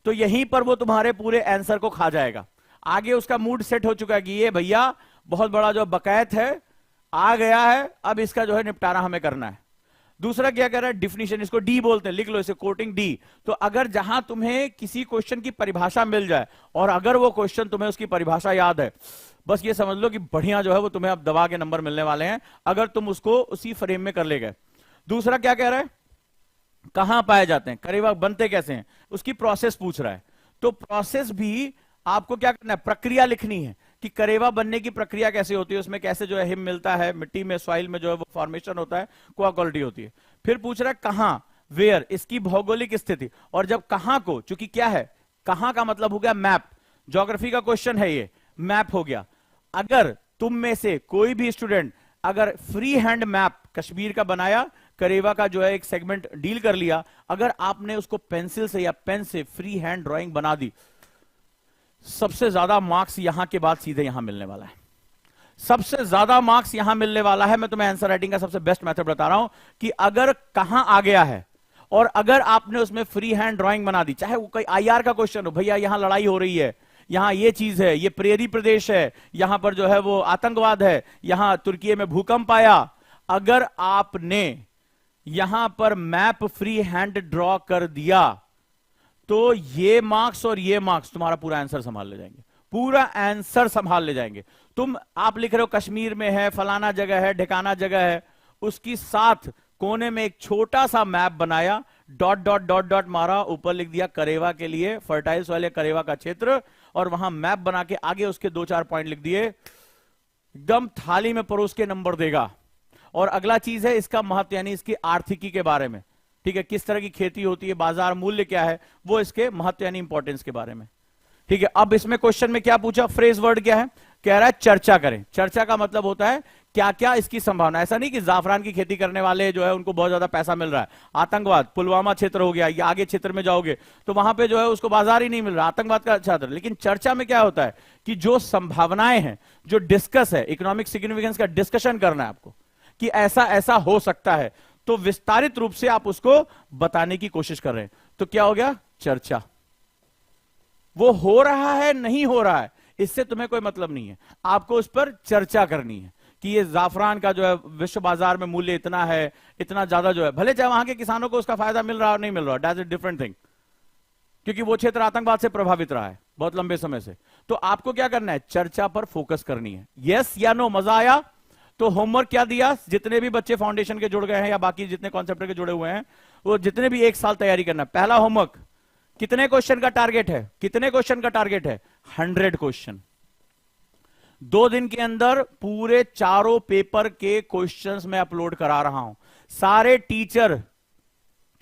तो यहीं पर वो तुम्हारे पूरे आंसर को खा जाएगा। आगे उसका मूड सेट हो चुका है कि ये भैया बहुत बड़ा जो बकैत है आ गया है, अब इसका जो है निपटारा हमें करना है। दूसरा क्या कह रहा है? डिफिनीशन, इसको डी बोलते हैं, लिख लो इसे, कोटिंग डी। तो अगर जहां तुम्हें किसी क्वेश्चन की परिभाषा मिल जाए और अगर वो क्वेश्चन तुम्हें उसकी परिभाषा याद है, बस ये समझ लो कि बढ़िया जो है वो तुम्हें अब दबा के नंबर मिलने वाले हैं, अगर तुम उसको उसी फ्रेम में कर ले गए। दूसरा क्या कह रहा है? कहां पाए जाते हैं, करेवा बनते कैसे हैं, उसकी प्रोसेस पूछ रहा है। तो प्रोसेस भी आपको क्या करना है? प्रक्रिया लिखनी है कि करेवा बनने की प्रक्रिया कैसे होती है, उसमें कैसे जो है हिम मिलता है, मिट्टी में, सॉइल में जो है वो फॉर्मेशन होता है, क्या क्वालिटी होती है। फिर पूछ रहा है कहां, वेयर इसकी भौगोलिक स्थिति, और जब कहां को, चूंकि क्या है, कहां का मतलब हो गया मैप, ज्योग्राफी का क्वेश्चन है ये, मैप हो गया। अगर तुम में से कोई भी स्टूडेंट अगर फ्री हैंड मैप कश्मीर का बनाया, करेवा का जो है एक सेगमेंट डील कर लिया, अगर आपने उसको पेंसिल से या पेन से फ्री हैंड ड्राइंग बना दी, सबसे ज्यादा मार्क्स यहां के बाद सीधे यहां मिलने वाला है। सबसे ज्यादा मार्क्स यहां मिलने वाला है। मैं तुम्हें आंसर राइटिंग का सबसे बेस्ट मेथड बता रहा हूं कि अगर कहां आ गया है और अगर आपने उसमें फ्री हैंड ड्राइंग बना दी, चाहे वो कोई आईआर का क्वेश्चन हो, भैया यहां लड़ाई हो रही है, यहां ये चीज है, ये प्रेरी प्रदेश है, यहां पर जो है वो आतंकवाद है, यहां तुर्की में भूकंप आया, अगर आपने यहां पर मैप फ्री हैंड ड्रॉ कर दिया तो ये मार्क्स और ये मार्क्स तुम्हारा पूरा आंसर संभाल ले जाएंगे, पूरा आंसर संभाल ले जाएंगे। आप लिख रहे हो कश्मीर में है, फलाना जगह है, ढिकाना जगह है, उसकी साथ कोने में एक छोटा सा मैप बनाया, डॉट डॉट डॉट डॉट मारा, ऊपर लिख दिया करेवा के लिए फर्टाइल सॉइल है करेवा का क्षेत्र, और वहां मैप बना के आगे उसके 2-4 पॉइंट लिख दिए, एकदम थाली में परोस के नंबर देगा। और अगला चीज है इसका महत्व, यानी इसकी आर्थिकी के बारे में, ठीक है, किस तरह की खेती होती है, बाजार मूल्य क्या है, वो इसके महत्व यानी इंपॉर्टेंस के बारे में, ठीक है। अब इसमें क्वेश्चन में क्या पूछा, फ्रेज वर्ड क्या है, कह रहा है चर्चा करें। चर्चा का मतलब होता है क्या क्या इसकी संभावना, ऐसा नहीं कि जाफरान की खेती करने वाले जो है उनको बहुत ज्यादा पैसा मिल रहा है, आतंकवाद पुलवामा क्षेत्र हो गया, या आगे क्षेत्र में जाओगे तो वहां पे जो है उसको बाजार ही नहीं मिल रहा, आतंकवाद का छात्र। लेकिन चर्चा में क्या होता है कि जो संभावनाएं हैं, जो डिस्कस है, इकोनॉमिक सिग्निफिकेंस का डिस्कशन करना है आपको कि ऐसा ऐसा हो सकता है, तो विस्तारित रूप से आप उसको बताने की कोशिश कर रहे हैं, तो क्या हो गया, चर्चा। वो हो रहा है नहीं हो रहा है इससे तुम्हें कोई मतलब नहीं है, आपको उस पर चर्चा करनी है कि ये जाफरान का जो है विश्व बाजार में मूल्य इतना है, इतना ज्यादा जो है, भले चाहे वहां के किसानों को उसका फायदा मिल रहा और नहीं मिल रहा, दैट्स अ डिफरेंट थिंग, क्योंकि वो क्षेत्र आतंकवाद से प्रभावित रहा है बहुत लंबे समय से। तो आपको क्या करना है, चर्चा पर फोकस करनी है। यस या नो, मजा आया? तो होमवर्क क्या दिया, जितने भी बच्चे फाउंडेशन के जुड़ गए हैं या बाकी जितने कॉन्सेप्ट के जुड़े हुए हैं, वो जितने भी 1 साल तैयारी करना। पहला होमवर्क, कितने क्वेश्चन का टारगेट है, कितने क्वेश्चन का टारगेट है, 100 क्वेश्चन। 2 दिन के अंदर पूरे 4 पेपर के क्वेश्चंस मैं अपलोड करा रहा हूं। सारे टीचर,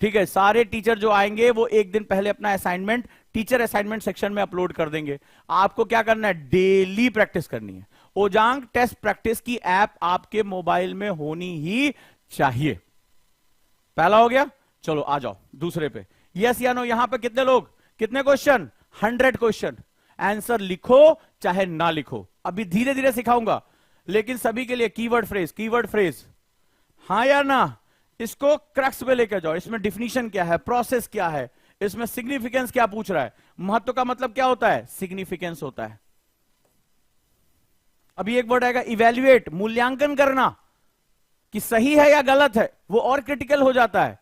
ठीक है, सारे टीचर जो आएंगे वो 1 दिन पहले अपना असाइनमेंट टीचर असाइनमेंट सेक्शन में अपलोड कर देंगे। आपको क्या करना है, डेली प्रैक्टिस करनी है। ओजांग टेस्ट प्रैक्टिस की ऐप आपके मोबाइल में होनी ही चाहिए। पहला हो गया, चलो आ जाओ दूसरे पे। यस या नो, यहां पे कितने लोग, कितने क्वेश्चन, 100 क्वेश्चन। आंसर लिखो चाहे ना लिखो, अभी धीरे धीरे सिखाऊंगा, लेकिन सभी के लिए कीवर्ड फ्रेज, कीवर्ड फ्रेज, हां या ना, इसको क्रक्स पे लेकर जाओ। इसमें डिफिनीशन क्या है, प्रोसेस क्या है, इसमें सिग्निफिकेंस क्या पूछ रहा है। महत्व का मतलब क्या होता है, सिग्निफिकेंस होता है। अभी एक वर्ड आएगा इवेल्युएट, मूल्यांकन करना कि सही है या गलत है, वो और क्रिटिकल हो जाता है।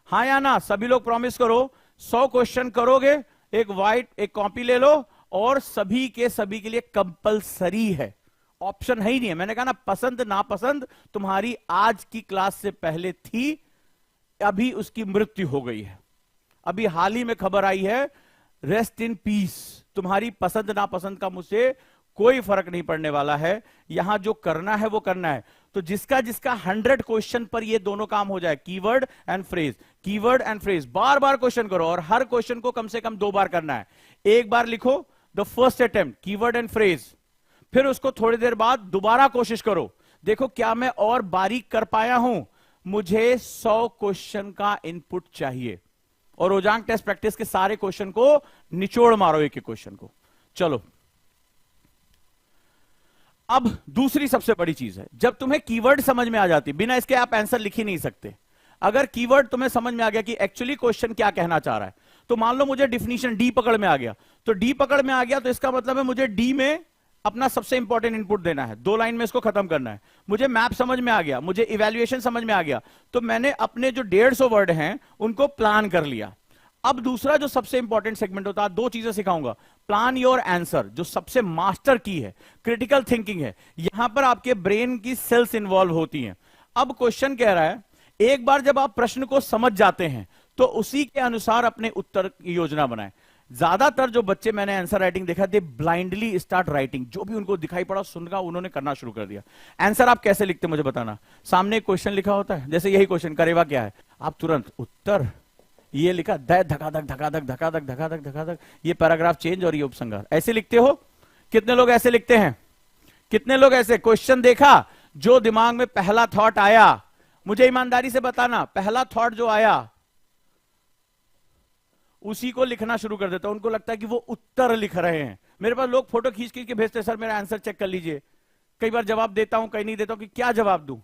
हां या ना, सभी लोग प्रॉमिस करो 100 क्वेश्चन करोगे, एक व्हाइट एक कॉपी ले लो, और सभी के लिए कंपलसरी है, ऑप्शन है ही नहीं है। मैंने कहा ना, पसंद नापसंद तुम्हारी आज की क्लास से पहले थी, अभी उसकी मृत्यु हो गई है। अभी हाल ही में खबर आई है, रेस्ट इन पीस। तुम्हारी पसंद नापसंद का मुझसे कोई फर्क नहीं पड़ने वाला है, यहां जो करना है वो करना है। तो जिसका जिसका 100 क्वेश्चन पर ये दोनों काम हो जाए, keyword and phrase, keyword and phrase, bar bar question करो, और हर क्वेश्चन को कम से कम 2 बार करना है। एक बार लिखो the first attempt keyword and phrase, फिर उसको थोड़ी देर बाद दोबारा कोशिश करो, देखो क्या मैं और बारीक कर पाया हूं। मुझे 100 क्वेश्चन का इनपुट चाहिए, और ओजांग टेस्ट प्रैक्टिस के सारे क्वेश्चन को निचोड़ मारो, एक एक क्वेश्चन को। चलो, अब दूसरी सबसे बड़ी चीज है, जब तुम्हें कीवर्ड समझ में आ जाती, बिना इसके आप आंसर लिख ही नहीं सकते। अगर कीवर्ड तुम्हें समझ में आ गया कि एक्चुअली क्वेश्चन क्या कहना चाह रहा है, तो मान लो मुझे डिफिनीशन डी पकड़ में आ गया, तो डी पकड़ में आ गया तो इसका मतलब है मुझे डी में अपना सबसे इंपॉर्टेंट इनपुट देना है, 2 लाइन में इसको खत्म करना है। मुझे मैप समझ में आ गया, मुझे इवैल्यूएशन समझ में आ गया, तो मैंने अपने जो 150 वर्ड हैं उनको प्लान कर लिया। अब दूसरा जो सबसे इंपॉर्टेंट सेगमेंट होता है, 2 चीजें सिखाऊंगा। प्लान योर आंसर, जो सबसे मास्टर की है, क्रिटिकल थिंकिंग है, यहां पर आपके ब्रेन की सेल्स इन्वॉल्व होती हैं। अब क्वेश्चन कह रहा है, एक बार जब आप प्रश्न को समझ जाते हैं तो उसी के अनुसार अपने उत्तर की योजना बनाएं। ज्यादातर जो बच्चे मैंने आंसर राइटिंग देखा, दे ब्लाइंडली स्टार्ट राइटिंग, जो भी उनको दिखाई पड़ा सुनगा उन्होंने करना शुरू कर दिया। आंसर आप कैसे लिखते मुझे बताना। सामने एक क्वेश्चन लिखा होता है, जैसे यही क्वेश्चन, करेवा क्या है, आप तुरंत उत्तर, ये लिखा धकाधक धकाधक धकाधक धकाधक धकाधक, ये पैराग्राफ चेंज और ये उपसंहार, ऐसे लिखते हो? कितने लोग ऐसे लिखते हैं? कितने लोग ऐसे क्वेश्चन देखा, जो दिमाग में पहला थॉट आया, मुझे ईमानदारी से बताना, पहला थॉट जो आया उसी को लिखना शुरू कर देता। उनको लगता है कि वो उत्तर लिख रहे हैं। मेरे पास लोग फोटो खींच खींच के भेजते हैं, सर मेरा आंसर चेक कर लीजिए। कई बार जवाब देता हूं, कहीं नहीं देता हूं, कि क्या जवाब दूं।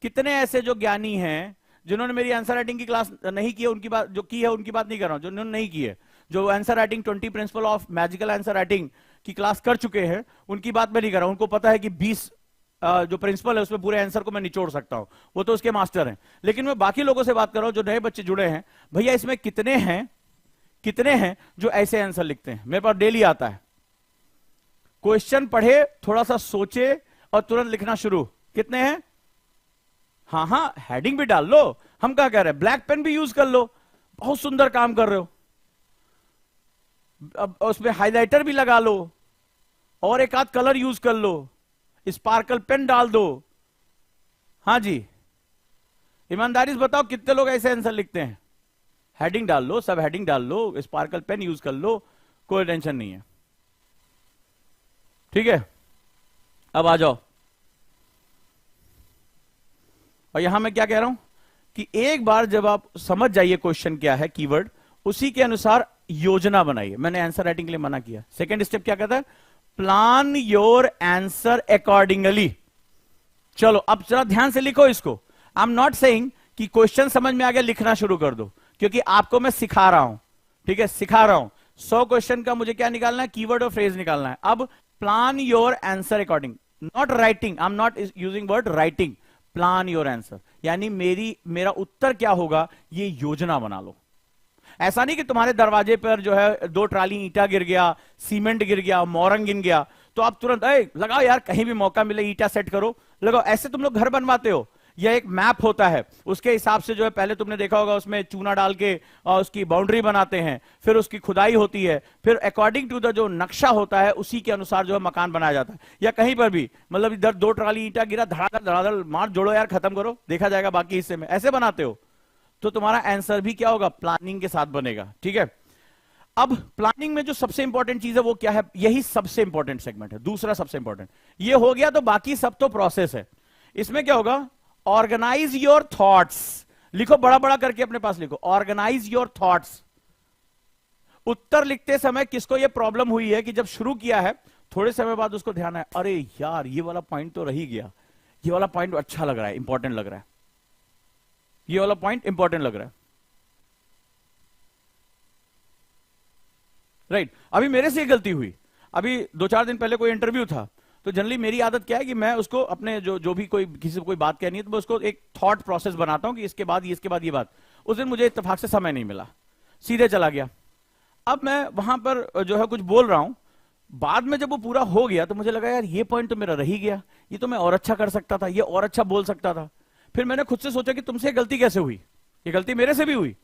कितने ऐसे जो ज्ञानी हैं जिन्होंने मेरी आंसर राइटिंग की क्लास नहीं की है, उनकी बात जो की है उनकी बात नहीं कर रहा हूं, जो उन्होंने नहीं की है, जो answer writing 20 principle of magical answer writing की क्लास कर चुके हैं, उनकी बात मैं नहीं कर रहा हूं। उनको पता है कि 20 जो प्रिंसिपल है उसमें पूरे आंसर को मैं निचोड़ सकता हूं, वो तो उसके मास्टर हैं। लेकिन मैं बाकी लोगों से बात कर रहा हूं जो नए बच्चे जुड़े हैं, भैया इसमें कितने हैं जो ऐसे आंसर लिखते हैं? मेरे पास डेली आता है, क्वेश्चन पढ़े, थोड़ा सा सोचे और तुरंत लिखना शुरू। कितने हैं? हाँ, हेडिंग भी डाल लो, हम क्या कह रहे हैं, ब्लैक पेन भी यूज कर लो, बहुत सुंदर काम कर रहे हो। अब उसमें हाइलाइटर भी लगा लो और एक आध कलर यूज कर लो, स्पार्कल पेन डाल दो। हाँ जी, ईमानदारी से बताओ कितने लोग ऐसे आंसर लिखते हैं? हेडिंग डाल लो, सब हेडिंग डाल लो, स्पार्कल पेन यूज कर लो, कोई टेंशन नहीं है। ठीक है, अब आ जाओ। और यहां मैं क्या कह रहा हूं कि एक बार जब आप समझ जाइए क्वेश्चन क्या है, कीवर्ड, उसी के अनुसार योजना बनाइए। मैंने आंसर राइटिंग के लिए मना किया। सेकंड स्टेप क्या कहता है? Plan your answer accordingly. चलो अब जरा ध्यान से लिखो इसको। आई एम नॉट सेइंग कि क्वेश्चन समझ में आ गया लिखना शुरू कर दो, क्योंकि आपको मैं सिखा रहा हूं। ठीक है, सिखा रहा हूं। 100 क्वेश्चन का मुझे क्या निकालना है? कीवर्ड और फ्रेज निकालना है। अब plan your answer according, not writing, I am not using word writing, plan your answer, यानी मेरा उत्तर क्या होगा, ये योजना बना लो। ऐसा नहीं कि तुम्हारे दरवाजे पर जो है 2 ट्राली ईंटा गिर गया, सीमेंट गिर गया, मोरंग गिर गया, तो आप तुरंत लगाओ यार, कहीं भी मौका मिले ईंटा सेट करो, लगाओ। ऐसे तुम लोग घर बनवाते हो। यह एक मैप होता है, उसके हिसाब से जो है, पहले तुमने देखा होगा उसमें चूना डाल के और उसकी बाउंड्री बनाते हैं, फिर उसकी खुदाई होती है, फिर अकॉर्डिंग टू द जो नक्शा होता है उसी के अनुसार जो है मकान बनाया जाता है। या कहीं पर भी मतलब इधर 2 ट्राली ईंटा गिरा, धड़ाधड़ धड़ाधड़ मार, जोड़ो यार, खत्म करो, देखा जाएगा बाकी हिस्से में। ऐसे बनाते हो तो तुम्हारा आंसर भी क्या होगा? प्लानिंग के साथ बनेगा। ठीक है, अब प्लानिंग में जो सबसे इंपॉर्टेंट चीज है वो क्या है? यही सबसे इंपॉर्टेंट सेगमेंट है, दूसरा सबसे इंपॉर्टेंट। ये हो गया तो बाकी सब तो प्रोसेस है। इसमें क्या होगा? Organise your thoughts. लिखो, बड़ा बड़ा करके अपने पास लिखो, ऑर्गेनाइज योर थॉट्स। उत्तर लिखते समय किसको ये प्रॉब्लम हुई है कि जब शुरू किया है थोड़े समय बाद उसको ध्यान है, अरे यार ये वाला पॉइंट तो रह ही गया, ये वाला पॉइंट अच्छा लग रहा है, इंपॉर्टेंट लग रहा है, ये वाला पॉइंट इंपॉर्टेंट लग रहा है। राइट, अभी मेरे से गलती हुई। अभी 2-4 दिन पहले कोई इंटरव्यू था, तो जनरली मेरी आदत क्या है कि मैं उसको अपने जो भी कोई किसी को कोई बात कहनी है तो मैं उसको एक थॉट प्रोसेस बनाता हूं कि इसके बाद ये बात। उस दिन मुझे इत्तेफाक से समय नहीं मिला, सीधे चला गया। अब मैं वहां पर जो है कुछ बोल रहा हूं, बाद में जब वो पूरा हो गया तो मुझे लगा यार ये पॉइंट तो मेरा रह ही गया, ये तो मैं और अच्छा कर सकता था, ये और अच्छा बोल सकता था। फिर मैंने खुद से सोचा कि तुमसे गलती कैसे हुई, ये गलती मेरे से भी हुई।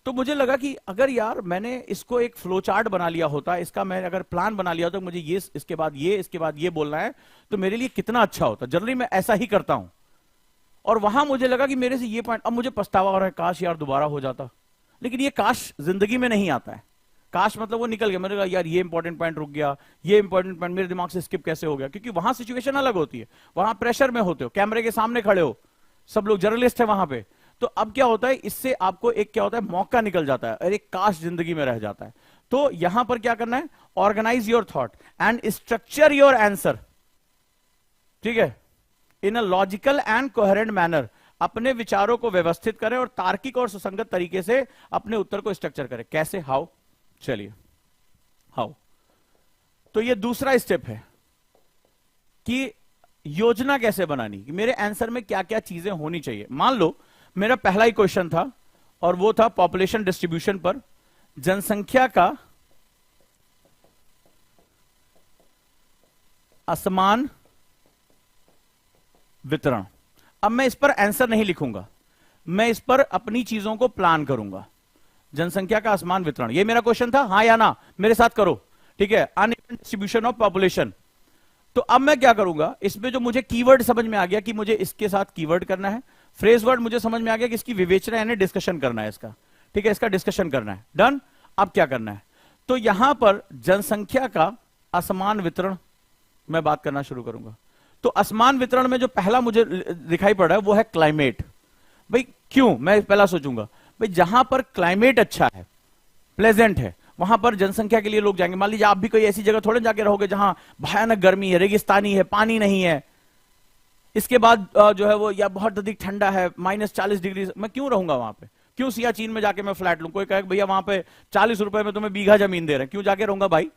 तो मुझे लगा कि अगर यार मैंने इसको एक फ्लो चार्ट बना लिया होता, इसका मैं अगर प्लान बना लिया होता, मुझे ये इसके बाद ये बोलना है, तो मेरे लिए कितना अच्छा होता। जनरली मैं ऐसा ही करता हूं। और वहां मुझे लगा कि मेरे से ये पॉइंट, अब मुझे पछतावा हो रहा है, काश यार दोबारा हो जाता। लेकिन ये काश जिंदगी में नहीं आता है। काश मतलब वो निकल गया, मैंने कहा यार ये इंपॉर्टेंट पॉइंट रुक गया, ये इंपॉर्टेंट पॉइंट मेरे दिमाग से स्किप कैसे हो गया। क्योंकि वहां सिचुएशन अलग होती है, वहां प्रेशर में होते हो, कैमरे के सामने खड़े हो, सब लोग जर्नलिस्ट है वहां पे। तो अब क्या होता है, इससे आपको एक क्या होता है, मौका निकल जाता है, अरे काश जिंदगी में रह जाता है। तो यहां पर क्या करना है? Organise your thought and structure your answer. ठीक है, in a logical and coherent manner. अपने विचारों को व्यवस्थित करें और तार्किक और सुसंगत तरीके से अपने उत्तर को स्ट्रक्चर करें। कैसे? हाउ? चलिए, हाउ। तो ये दूसरा स्टेप है कि योजना कैसे बनानी, कि मेरे आंसर में क्या क्या चीजें होनी चाहिए। मान लो मेरा पहला ही क्वेश्चन था और वो था पॉपुलेशन डिस्ट्रीब्यूशन पर, जनसंख्या का असमान वितरण। अब मैं इस पर आंसर नहीं लिखूंगा, मैं इस पर अपनी चीजों को प्लान करूंगा। जनसंख्या का असमान वितरण, ये मेरा क्वेश्चन था, हाँ या ना, मेरे साथ करो। ठीक है, अनइवन डिस्ट्रीब्यूशन ऑफ पॉपुलेशन। तो अब मैं क्या करूंगा, इसमें जो मुझे कीवर्ड समझ में आ गया कि मुझे इसके साथ कीवर्ड करना है, फ्रेज वर्ड मुझे समझ में आ गया कि इसकी विवेचना यानी डिस्कशन करना है इसका, ठीक है, इसका डिस्कशन करना है, डन। अब क्या करना है, तो यहां पर जनसंख्या का असमान वितरण मैं बात करना शुरू करूंगा। तो असमान वितरण में जो पहला मुझे दिखाई पड़ रहा है वो है क्लाइमेट। भाई क्यों, मैं पहला सोचूंगा भाई जहां पर क्लाइमेट अच्छा है, प्लेजेंट है, वहां पर जनसंख्या के लिए लोग जाएंगे। मान लीजिए आप भी कोई ऐसी जगह थोड़े जाके रहोगे जहां भयानक गर्मी है, रेगिस्तानी है, पानी नहीं है, इसके बाद जो है वो या बहुत अधिक ठंडा है, -40 डिग्री, मैं क्यों रहूंगा वहां पे? क्यों सियाचिन में जाके मैं फ्लैट लूं? कोई कहे भैया वहां पे 40 रुपए में तुम्हें बीघा जमीन दे रहे हैं, क्यों जाके रहूंगा भाई?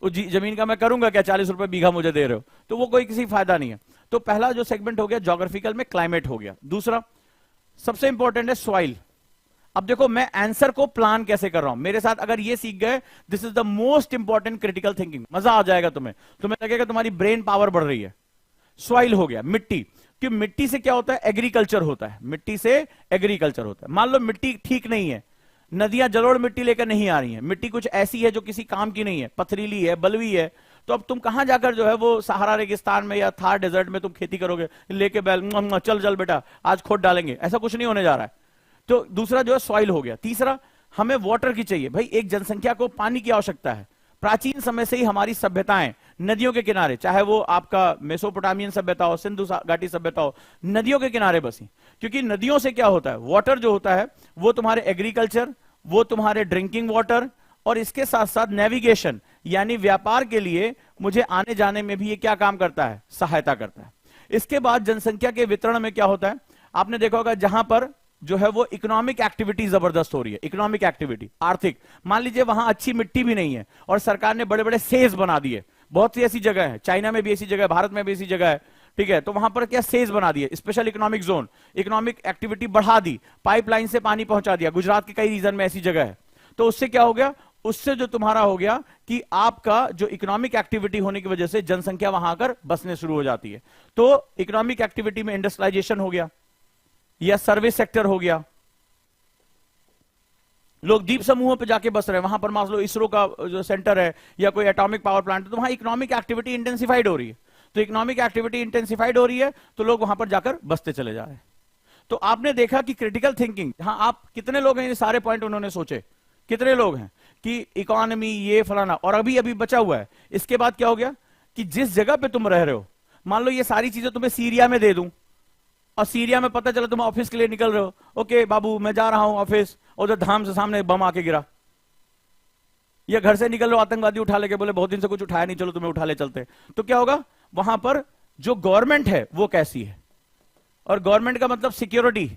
उस जमीन का मैं करूंगा क्या? 40 रुपए बीघा मुझे दे रहे हो, तो वो कोई किसी फायदा नहीं है। तो पहला जो सेगमेंट हो गया ज्योग्राफिकल में, क्लाइमेट हो गया। दूसरा सबसे इंपॉर्टेंट है सॉइल। अब देखो मैं आंसर को प्लान कैसे कर रहा हूं, मेरे साथ अगर ये सीख गए, this is the most important critical thinking, मजा आ जाएगा तुम्हें, तुम्हें लगेगा तुम्हारी ब्रेन पावर बढ़ रही है। सॉइल हो गया, मिट्टी, कि मिट्टी से क्या होता है? एग्रीकल्चर होता है, मिट्टी से एग्रीकल्चर होता है। मान लो मिट्टी ठीक नहीं है, नदियां जलोढ़ मिट्टी लेकर नहीं आ रही हैं, मिट्टी कुछ ऐसी है जो किसी काम की नहीं है, पथरीली है, बलुई है, तो अब तुम कहां जाकर जो है वो सहारा रेगिस्तान में या थार डेजर्ट में तुम खेती करोगे? लेके बैल चल चल बेटा आज खोद डालेंगे, ऐसा कुछ नहीं होने जा रहा है। तो दूसरा जो है सॉइल हो गया। तीसरा हमें वाटर की चाहिए। भाई एक जनसंख्या को पानी की आवश्यकता है। प्राचीन समय से ही हमारी सभ्यताएं नदियों के किनारे, चाहे वो आपका मेसोपोटामियन सभ्यता हो, सिंधु घाटी सभ्यता हो, नदियों के किनारे बसी। क्योंकि नदियों से क्या होता है, वाटर जो होता है वो तुम्हारे एग्रीकल्चर, वो तुम्हारे ड्रिंकिंग वाटर, और इसके साथ साथ नेविगेशन यानी व्यापार के लिए मुझे आने जाने में भी ये क्या काम करता है? सहायता करता है। इसके बाद जनसंख्या के वितरण में क्या होता है, आपने देखा होगा जहां पर जो है वो इकोनॉमिक एक्टिविटी जबरदस्त हो रही है। इकोनॉमिक एक्टिविटी, आर्थिक, मान लीजिए वहां अच्छी मिट्टी भी नहीं है और सरकार ने बड़े बड़े सेज बना दिए, बहुत सी ऐसी जगह है, चाइना में भी ऐसी जगह है, भारत में भी ऐसी जगह है, ठीक है, तो वहां पर क्या सेज बना दिए, special economic zone, economic activity बढ़ा दी, पाइपलाइन से पानी पहुंचा दिया, गुजरात के कई रीजन में ऐसी जगह है। तो उससे क्या हो गया, उससे जो तुम्हारा हो गया कि आपका जो इकोनॉमिक एक्टिविटी होने की वजह से जनसंख्या वहां आकर बसने शुरू हो जाती है। तो इकोनॉमिक एक्टिविटी में इंडस्ट्रियलाइजेशन हो गया या सर्विस सेक्टर हो गया, लोग द्वीप समूहों पे जाके बस रहे हैं, वहां पर मान लो इसरो का जो सेंटर है या कोई एटॉमिक पावर प्लांट, तो वहां इकोनॉमिक एक्टिविटी इंटेंसिफाइड हो रही है। तो इकोनॉमिक एक्टिविटी इंटेंसिफाइड हो रही है तो लोग वहां पर जाकर बसते चले जा रहे हैं। तो आपने देखा कि क्रिटिकल थिंकिंग, हाँ आप कितने लोग हैं ये सारे पॉइंट उन्होंने सोचे, कितने लोग हैं कि इकोनॉमी ये फलाना, और अभी अभी बचा हुआ है। इसके बाद क्या हो गया कि जिस जगह पे तुम रह रहे हो, मान लो ये सारी चीजें तुम्हें सीरिया में दे दूं और सीरिया में पता चला तुम ऑफिस के लिए निकल रहे हो, ओके बाबू मैं जा रहा हूं ऑफिस, उधर धाम से सामने बम आके गिरा, या घर से निकल रहे हो आतंकवादी उठा लेके बोले बहुत दिन से कुछ उठाया नहीं, चलो तुम्हें उठा ले चलते, तो क्या होगा वहां पर जो गवर्नमेंट है वो कैसी है, और गवर्नमेंट का मतलब सिक्योरिटी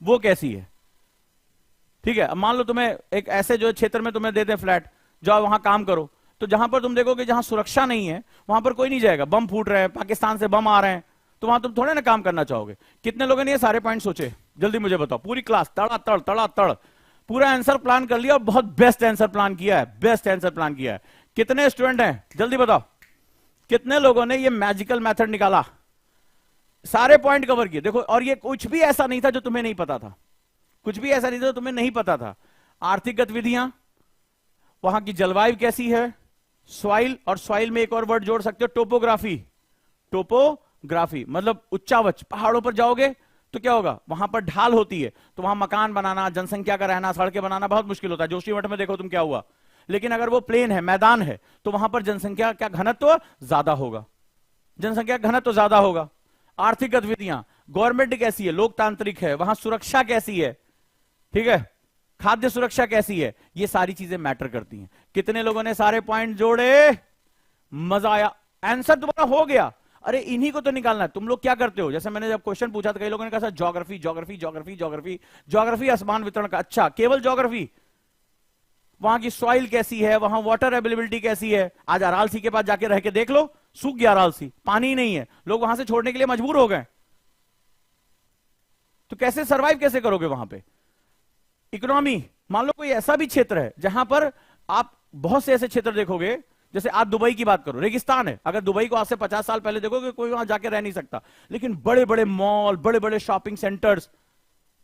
वो कैसी है, ठीक है। अब मान लो तुम्हें एक ऐसे जो क्षेत्र में तुम्हें देते हैं फ्लैट, जाओ वहां काम करो, तो जहां पर तुम देखोगे जहां सुरक्षा नहीं है वहां पर कोई नहीं जाएगा, बम फूट रहे हैं, पाकिस्तान से बम आ रहे हैं, तो वहां तुम थोड़े ना काम करना चाहोगे। कितने लोगों ने ये सारे पॉइंट सोचे, जल्दी मुझे बताओ, पूरी क्लास तड़ा तड़ पूरा आंसर प्लान कर लिया और बहुत बेस्ट आंसर प्लान किया है, बेस्ट आंसर प्लान किया है। कितने स्टूडेंट हैं जल्दी बताओ, कितने लोगों ने ये मैजिकल मेथड निकाला, सारे पॉइंट कवर किए? देखो, और ये कुछ भी ऐसा नहीं था जो तुम्हें नहीं पता था, कुछ भी ऐसा नहीं था जो तुम्हें नहीं पता था। आर्थिक गतिविधियां, वहां की जलवायु कैसी है, सॉइल, और सॉइल में एक और वर्ड जोड़ सकते हो टोपोग्राफी, टोपोग्राफी मतलब उच्चावच, पहाड़ों पर जाओगे तो क्या होगा वहां पर ढाल होती है, तो वहां मकान बनाना, जनसंख्या का रहना, सड़कें बनाना बहुत मुश्किल होता है। जोशीमठ में देखो तुम क्या हुआ। लेकिन अगर वो प्लेन है, मैदान है, तो वहां पर जनसंख्या का घनत्व ज्यादा होगा, जनसंख्या का घनत्व ज्यादा होगा। आर्थिक गतिविधियां, गवर्नमेंट कैसी है, लोकतांत्रिक है, वहां सुरक्षा कैसी है, ठीक है, खाद्य सुरक्षा कैसी है, ये सारी चीजें मैटर करती हैं। कितने लोगों ने सारे पॉइंट जोड़े, मजा आया, आंसर तुम्हारा हो गया। अरे इन्हीं को तो निकालना है। तुम लोग क्या करते हो, जैसे मैंने जब क्वेश्चन पूछा तो कई लोगों ने कहा geography geography geography geography geography असमान वितरण का, अच्छा केवल ज्योग्राफी, वहां की सॉइल कैसी है, वहां वाटर अवेलेबिलिटी कैसी है। आज अरालसी के पास जाके रह के देख लो, सूख गया अरालसी, पानी नहीं है, लोग वहां से छोड़ने के लिए मजबूर हो गए, तो कैसे सरवाइव कैसे करोगे वहां पे। इकोनॉमी, मान लो कोई ऐसा भी क्षेत्र है जहां पर आप बहुत से ऐसे क्षेत्र देखोगे, जैसे आप दुबई की बात करो, रेगिस्तान है, अगर दुबई को आज से 50 साल पहले देखोगे कोई वहां जाके रह नहीं सकता, लेकिन बड़े बड़े मॉल, बड़े बड़े शॉपिंग सेंटर्स,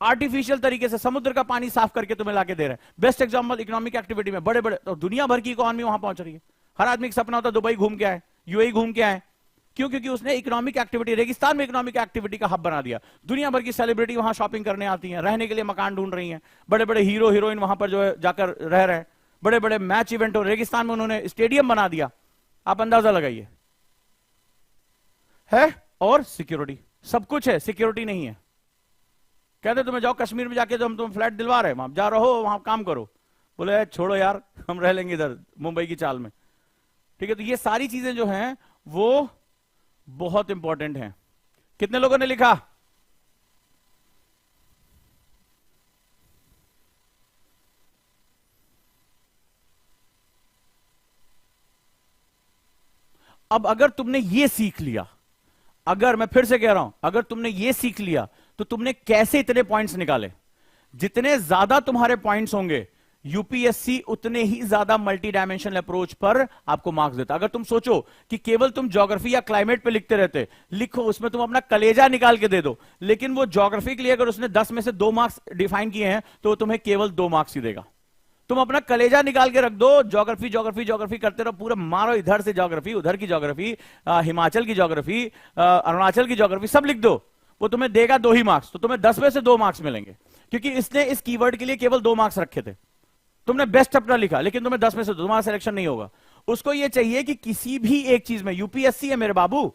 आर्टिफिशियल तरीके से समुद्र का पानी साफ करके तुम्हें लाके दे रहे हैं। बेस्ट एग्जांपल इकोनॉमिक एक्टिविटी में बड़े बड़े, तो दुनिया भर की इकोनॉमी वहां पहुंच रही है। हर आदमी का सपना होता है दुबई घूम के आए, यूएई घूम के आए, क्यों? क्योंकि उसने इकोनॉमिक एक्टिविटी, रेगिस्तान में इकोनॉमिक एक्टिविटी का हब बना दिया। दुनिया भर की सेलिब्रिटी वहां शॉपिंग करने आती हैं, रहने के लिए मकान ढूंढ रही हैं, बड़े बड़े हीरो हीरोइन वहां पर जो है जाकर रह रहे हैं, बड़े बड़े मैच इवेंट हो, रेगिस्तान में उन्होंने स्टेडियम बना दिया। आप अंदाजा लगाइए। है और सिक्योरिटी, सब कुछ है, सिक्योरिटी नहीं है। कहते तुम्हें जाओ कश्मीर में जाके जो हम तुम फ्लैट दिलवा रहे हैं, वहां जा रहो, वहां काम करो। बोले छोड़ो यार, हम रह लेंगे इधर मुंबई की चाल में। ठीक है, तो ये सारी चीजें जो हैं वो बहुत इंपॉर्टेंट हैं। कितने लोगों ने लिखा? अब अगर तुमने ये सीख लिया, अगर मैं फिर से कह रहा हूं, अगर तुमने ये सीख लिया तो तुमने कैसे इतने पॉइंट्स निकाले। जितने ज्यादा तुम्हारे पॉइंट्स होंगे, यूपीएससी उतने ही ज्यादा मल्टी डायमेंशनल अप्रोच पर आपको मार्क्स देता। अगर तुम सोचो कि केवल तुम ज्योग्राफी या क्लाइमेट पे लिखते रहते, लिखो, उसमें तुम अपना कलेजा निकाल के दे दो, लेकिन वो ज्योग्राफी के लिए अगर उसने 10 में से 2 मार्क्स डिफाइन किए हैं तो तुम्हें केवल 2 मार्क्स ही देगा। तुम अपना कलेजा निकाल के रख दो, ज्योग्राफी ज्योग्राफी ज्योग्राफी करते रहो, पूरा मारो, इधर से ज्योग्राफी, उधर की ज्योग्राफी, हिमाचल की ज्योग्राफी, अरुणाचल की ज्योग्राफी, सब लिख दो, वो तुम्हें देगा 2 ही मार्क्स। तो तुम्हें 10 में से 2 मार्क्स मिलेंगे, क्योंकि इसने इस कीवर्ड के लिए केवल 2 मार्क्स रखे थे। तुमने बेस्ट अपना लिखा, लेकिन तुम्हें 10 में से तुम्हारा सिलेक्शन नहीं होगा। उसको ये चाहिए कि किसी भी एक चीज में, यूपीएससी है मेरे बाबू,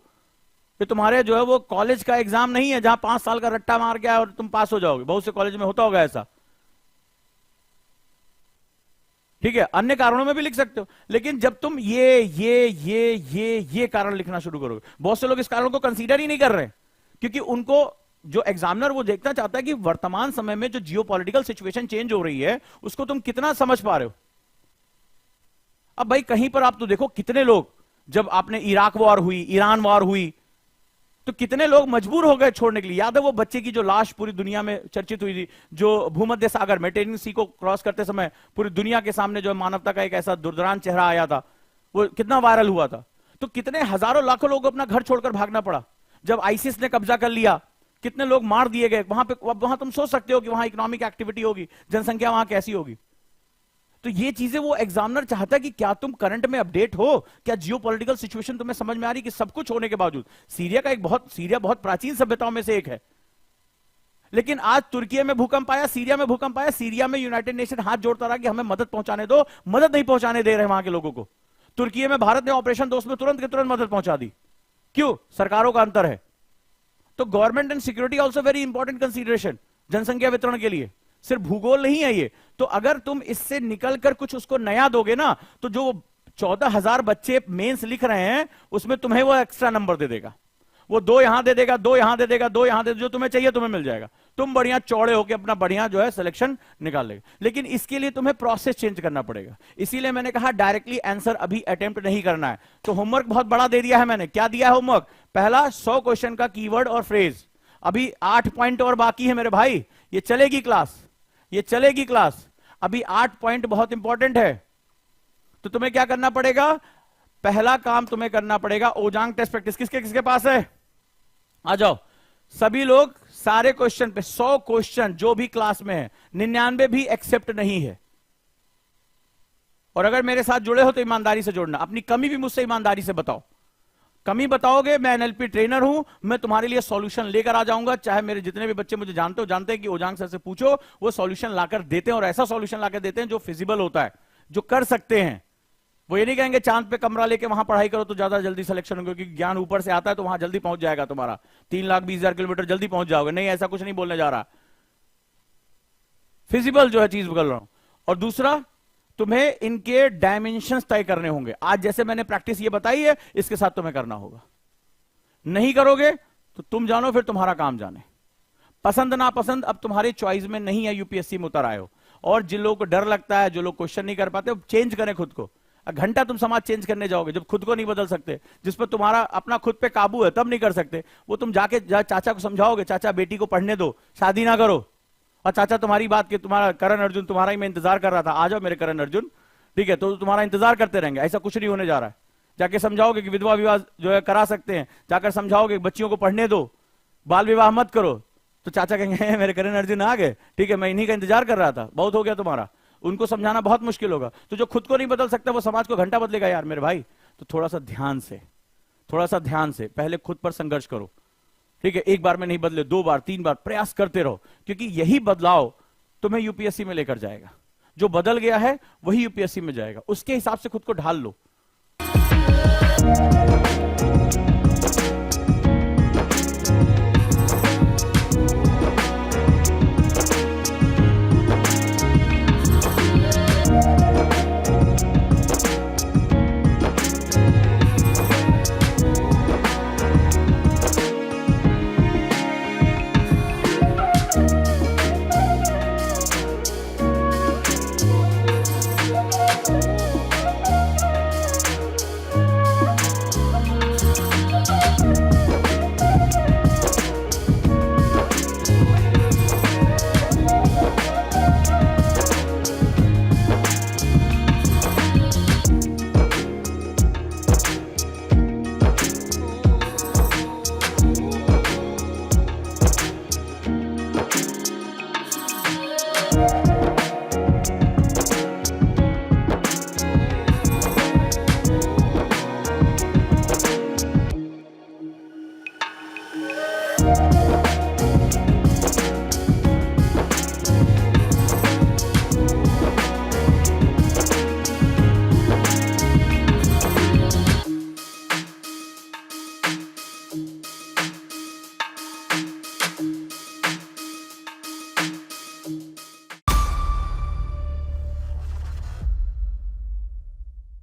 ये तुम्हारे जो है वो कॉलेज का एग्जाम नहीं है जहां 5 साल का रट्टा मार के और तुम पास हो जाओगे। बहुत से कॉलेज में होता होगा ऐसा, ठीक है, अन्य कारणों में भी लिख सकते हो, लेकिन जब तुम ये कारण लिखना शुरू करोगे, बहुत से लोग इस कारण को कंसीडर ही नहीं कर रहे, क्योंकि उनको जो एग्जामिनर वो देखना चाहता है कि वर्तमान समय में जो जियोपॉलिटिकल सिचुएशन चेंज हो रही है उसको तुम कितना समझ पा रहे हो। अब भाई कहीं पर आप तो देखो, कितने लोग, जब आपने इराक वॉर हुई, ईरान वॉर हुई, तो कितने लोग मजबूर हो गए छोड़ने के लिए। याद है वो बच्चे की जो लाश पूरी दुनिया में चर्चित हुई थी, जो भूमध्य सागर मेडिटेरियन सी को क्रॉस करते समय पूरी दुनिया के सामने जो मानवता का एक ऐसा दुर्दरान चेहरा आया था, वो कितना वायरल हुआ था। तो कितने हजारों लाखों लोग अपना घर छोड़कर भागना पड़ा। जब आईसिस ने कब्जा कर लिया, कितने लोग मार दिए गए वहां पे। वहां तुम सोच सकते हो कि वहां इकोनॉमिक एक्टिविटी होगी, जनसंख्या वहां कैसी होगी। तो ये चीजें वो एग्जामिनर चाहता है कि क्या तुम करंट में अपडेट हो, क्या जियोपॉलिटिकल सिचुएशन तुम्हें समझ में आ रही, कि सब कुछ होने के बावजूद। सीरिया बहुत प्राचीन सभ्यताओं में से एक है, लेकिन आज तुर्की में भूकंप आया, सीरिया में भूकंप आया, सीरिया में यूनाइटेड नेशन हाथ जोड़ता रहा कि हमें मदद पहुंचाने दो, मदद नहीं पहुंचाने दे रहे वहां के लोगों को। तुर्की में भारत ने ऑपरेशन दोस्त में तुरंत के तुरंत मदद पहुंचा दी। क्यों? सरकारों का अंतर है। तो government and security also very important consideration जनसंख्या वितरण के लिए, सिर्फ भूगोल नहीं है ये। तो अगर तुम इससे निकलकर कुछ उसको नया दोगे ना, तो जो 14,000 बच्चे मेंस लिख रहे हैं उसमें तुम्हें वो एक्स्ट्रा नंबर दे देगा, वो 2 यहां दे देगा, 2 यहां दे देगा, 2 यहां दे, जो तुम्हें चाहिए तुम्हें मिल जाएगा। तुम बढ़िया चौड़े होकर अपना बढ़िया जो है सिलेक्शन निकाल लेगा। लेकिन इसके लिए तुम्हें प्रोसेस चेंज करना पड़ेगा। इसीलिए मैंने कहा डायरेक्टली आंसर अभी अटेम्प्ट नहीं करना है। तो होमवर्क बहुत बड़ा दे दिया है मैंने। क्या दिया है होमवर्क? पहला 100 क्वेश्चन का कीवर्ड और फ्रेज। अभी 8 पॉइंट और बाकी है मेरे भाई, ये चलेगी क्लास, ये चलेगी क्लास। अभी 8 पॉइंट बहुत इंपॉर्टेंट है। तो तुम्हें क्या करना पड़ेगा? पहला काम तुम्हें करना पड़ेगा ओजांग टेस्ट प्रैक्टिस। किसके किसके पास है? आ जाओ सभी लोग, सारे क्वेश्चन पे 100 क्वेश्चन जो भी क्लास में है, 99 भी एक्सेप्ट नहीं है। और अगर मेरे साथ जुड़े हो तो ईमानदारी से जुड़ना, अपनी कमी भी मुझसे ईमानदारी से बताओ। कमी बताओगे, मैं एनएलपी ट्रेनर हूं, मैं तुम्हारे लिए सॉल्यूशन लेकर आ जाऊंगा। चाहे मेरे जितने भी बच्चे मुझे जानते हो, जानते हैं कि ओजांग सर से पूछो, वो सॉल्यूशन लाकर देते हैं, और ऐसा सॉल्यूशन लाकर देते हैं जो फिजिबल होता है, जो कर सकते हैं। वो ये नहीं कहेंगे चांद पे कमरा लेके वहां पढ़ाई करो तो ज्यादा जल्दी सिलेक्शन होगा, क्योंकि ज्ञान ऊपर से आता है तो वहां जल्दी पहुंच जाएगा तुम्हारा, 3,20,000 किलोमीटर जल्दी पहुंच जाओगे। नहीं, ऐसा कुछ नहीं बोलने जा रहा। फिजिबल जो है चीज बोल रहा हूं। और दूसरा, तुम्हें इनके डायमेंशंस तय करने होंगे। आज जैसे मैंने प्रैक्टिस ये बताई है, इसके साथ तुम्हें करना होगा। नहीं करोगे तो तुम जानो, फिर तुम्हारा काम जाने। पसंद ना पसंद अब तुम्हारी चॉइस में नहीं है, यूपीएससी में उतर आए हो। और जिन लोगों को डर लगता है, जो लोग क्वेश्चन नहीं कर पाते, चेंज करें खुद को। घंटा तुम समाज चेंज करने जाओगे जब खुद को नहीं बदल सकते, जिस पर तुम्हारा अपना खुद पे काबू है, तब नहीं कर सकते। वो तुम जाके चाचा को समझाओगे, चाचा बेटी को पढ़ने दो, शादी ना करो। और चाचा तुम्हारी बात के, तुम्हारा करण अर्जुन तुम्हारा ही मैं इंतजार कर रहा था, आ जाओ मेरे करण अर्जुन, ठीक है, तो तुम्हारा इंतजार करते रहेंगे। ऐसा कुछ नहीं होने जा रहा है। जाके समझाओगे कि विधवा विवाह जो है करा सकते हैं, जाकर समझाओगे बच्चियों को पढ़ने दो, बाल विवाह मत करो, तो चाचा कहेंगे मेरे करण अर्जुन आ गए, ठीक है, मैं इन्हीं का इंतजार कर रहा था, बहुत हो गया तुम्हारा। उनको समझाना बहुत मुश्किल होगा। तो जो खुद को नहीं बदल सकता वो समाज को घंटा बदलेगा यार मेरे भाई। तो थोड़ा सा ध्यान से, थोड़ा सा ध्यान से पहले खुद पर संघर्ष करो, ठीक है? एक बार में नहीं बदले, 2 बार 3 बार प्रयास करते रहो, क्योंकि यही बदलाव तुम्हें यूपीएससी में लेकर जाएगा। जो बदल गया है वही यूपीएससी में जाएगा, उसके हिसाब से खुद को ढाल लो।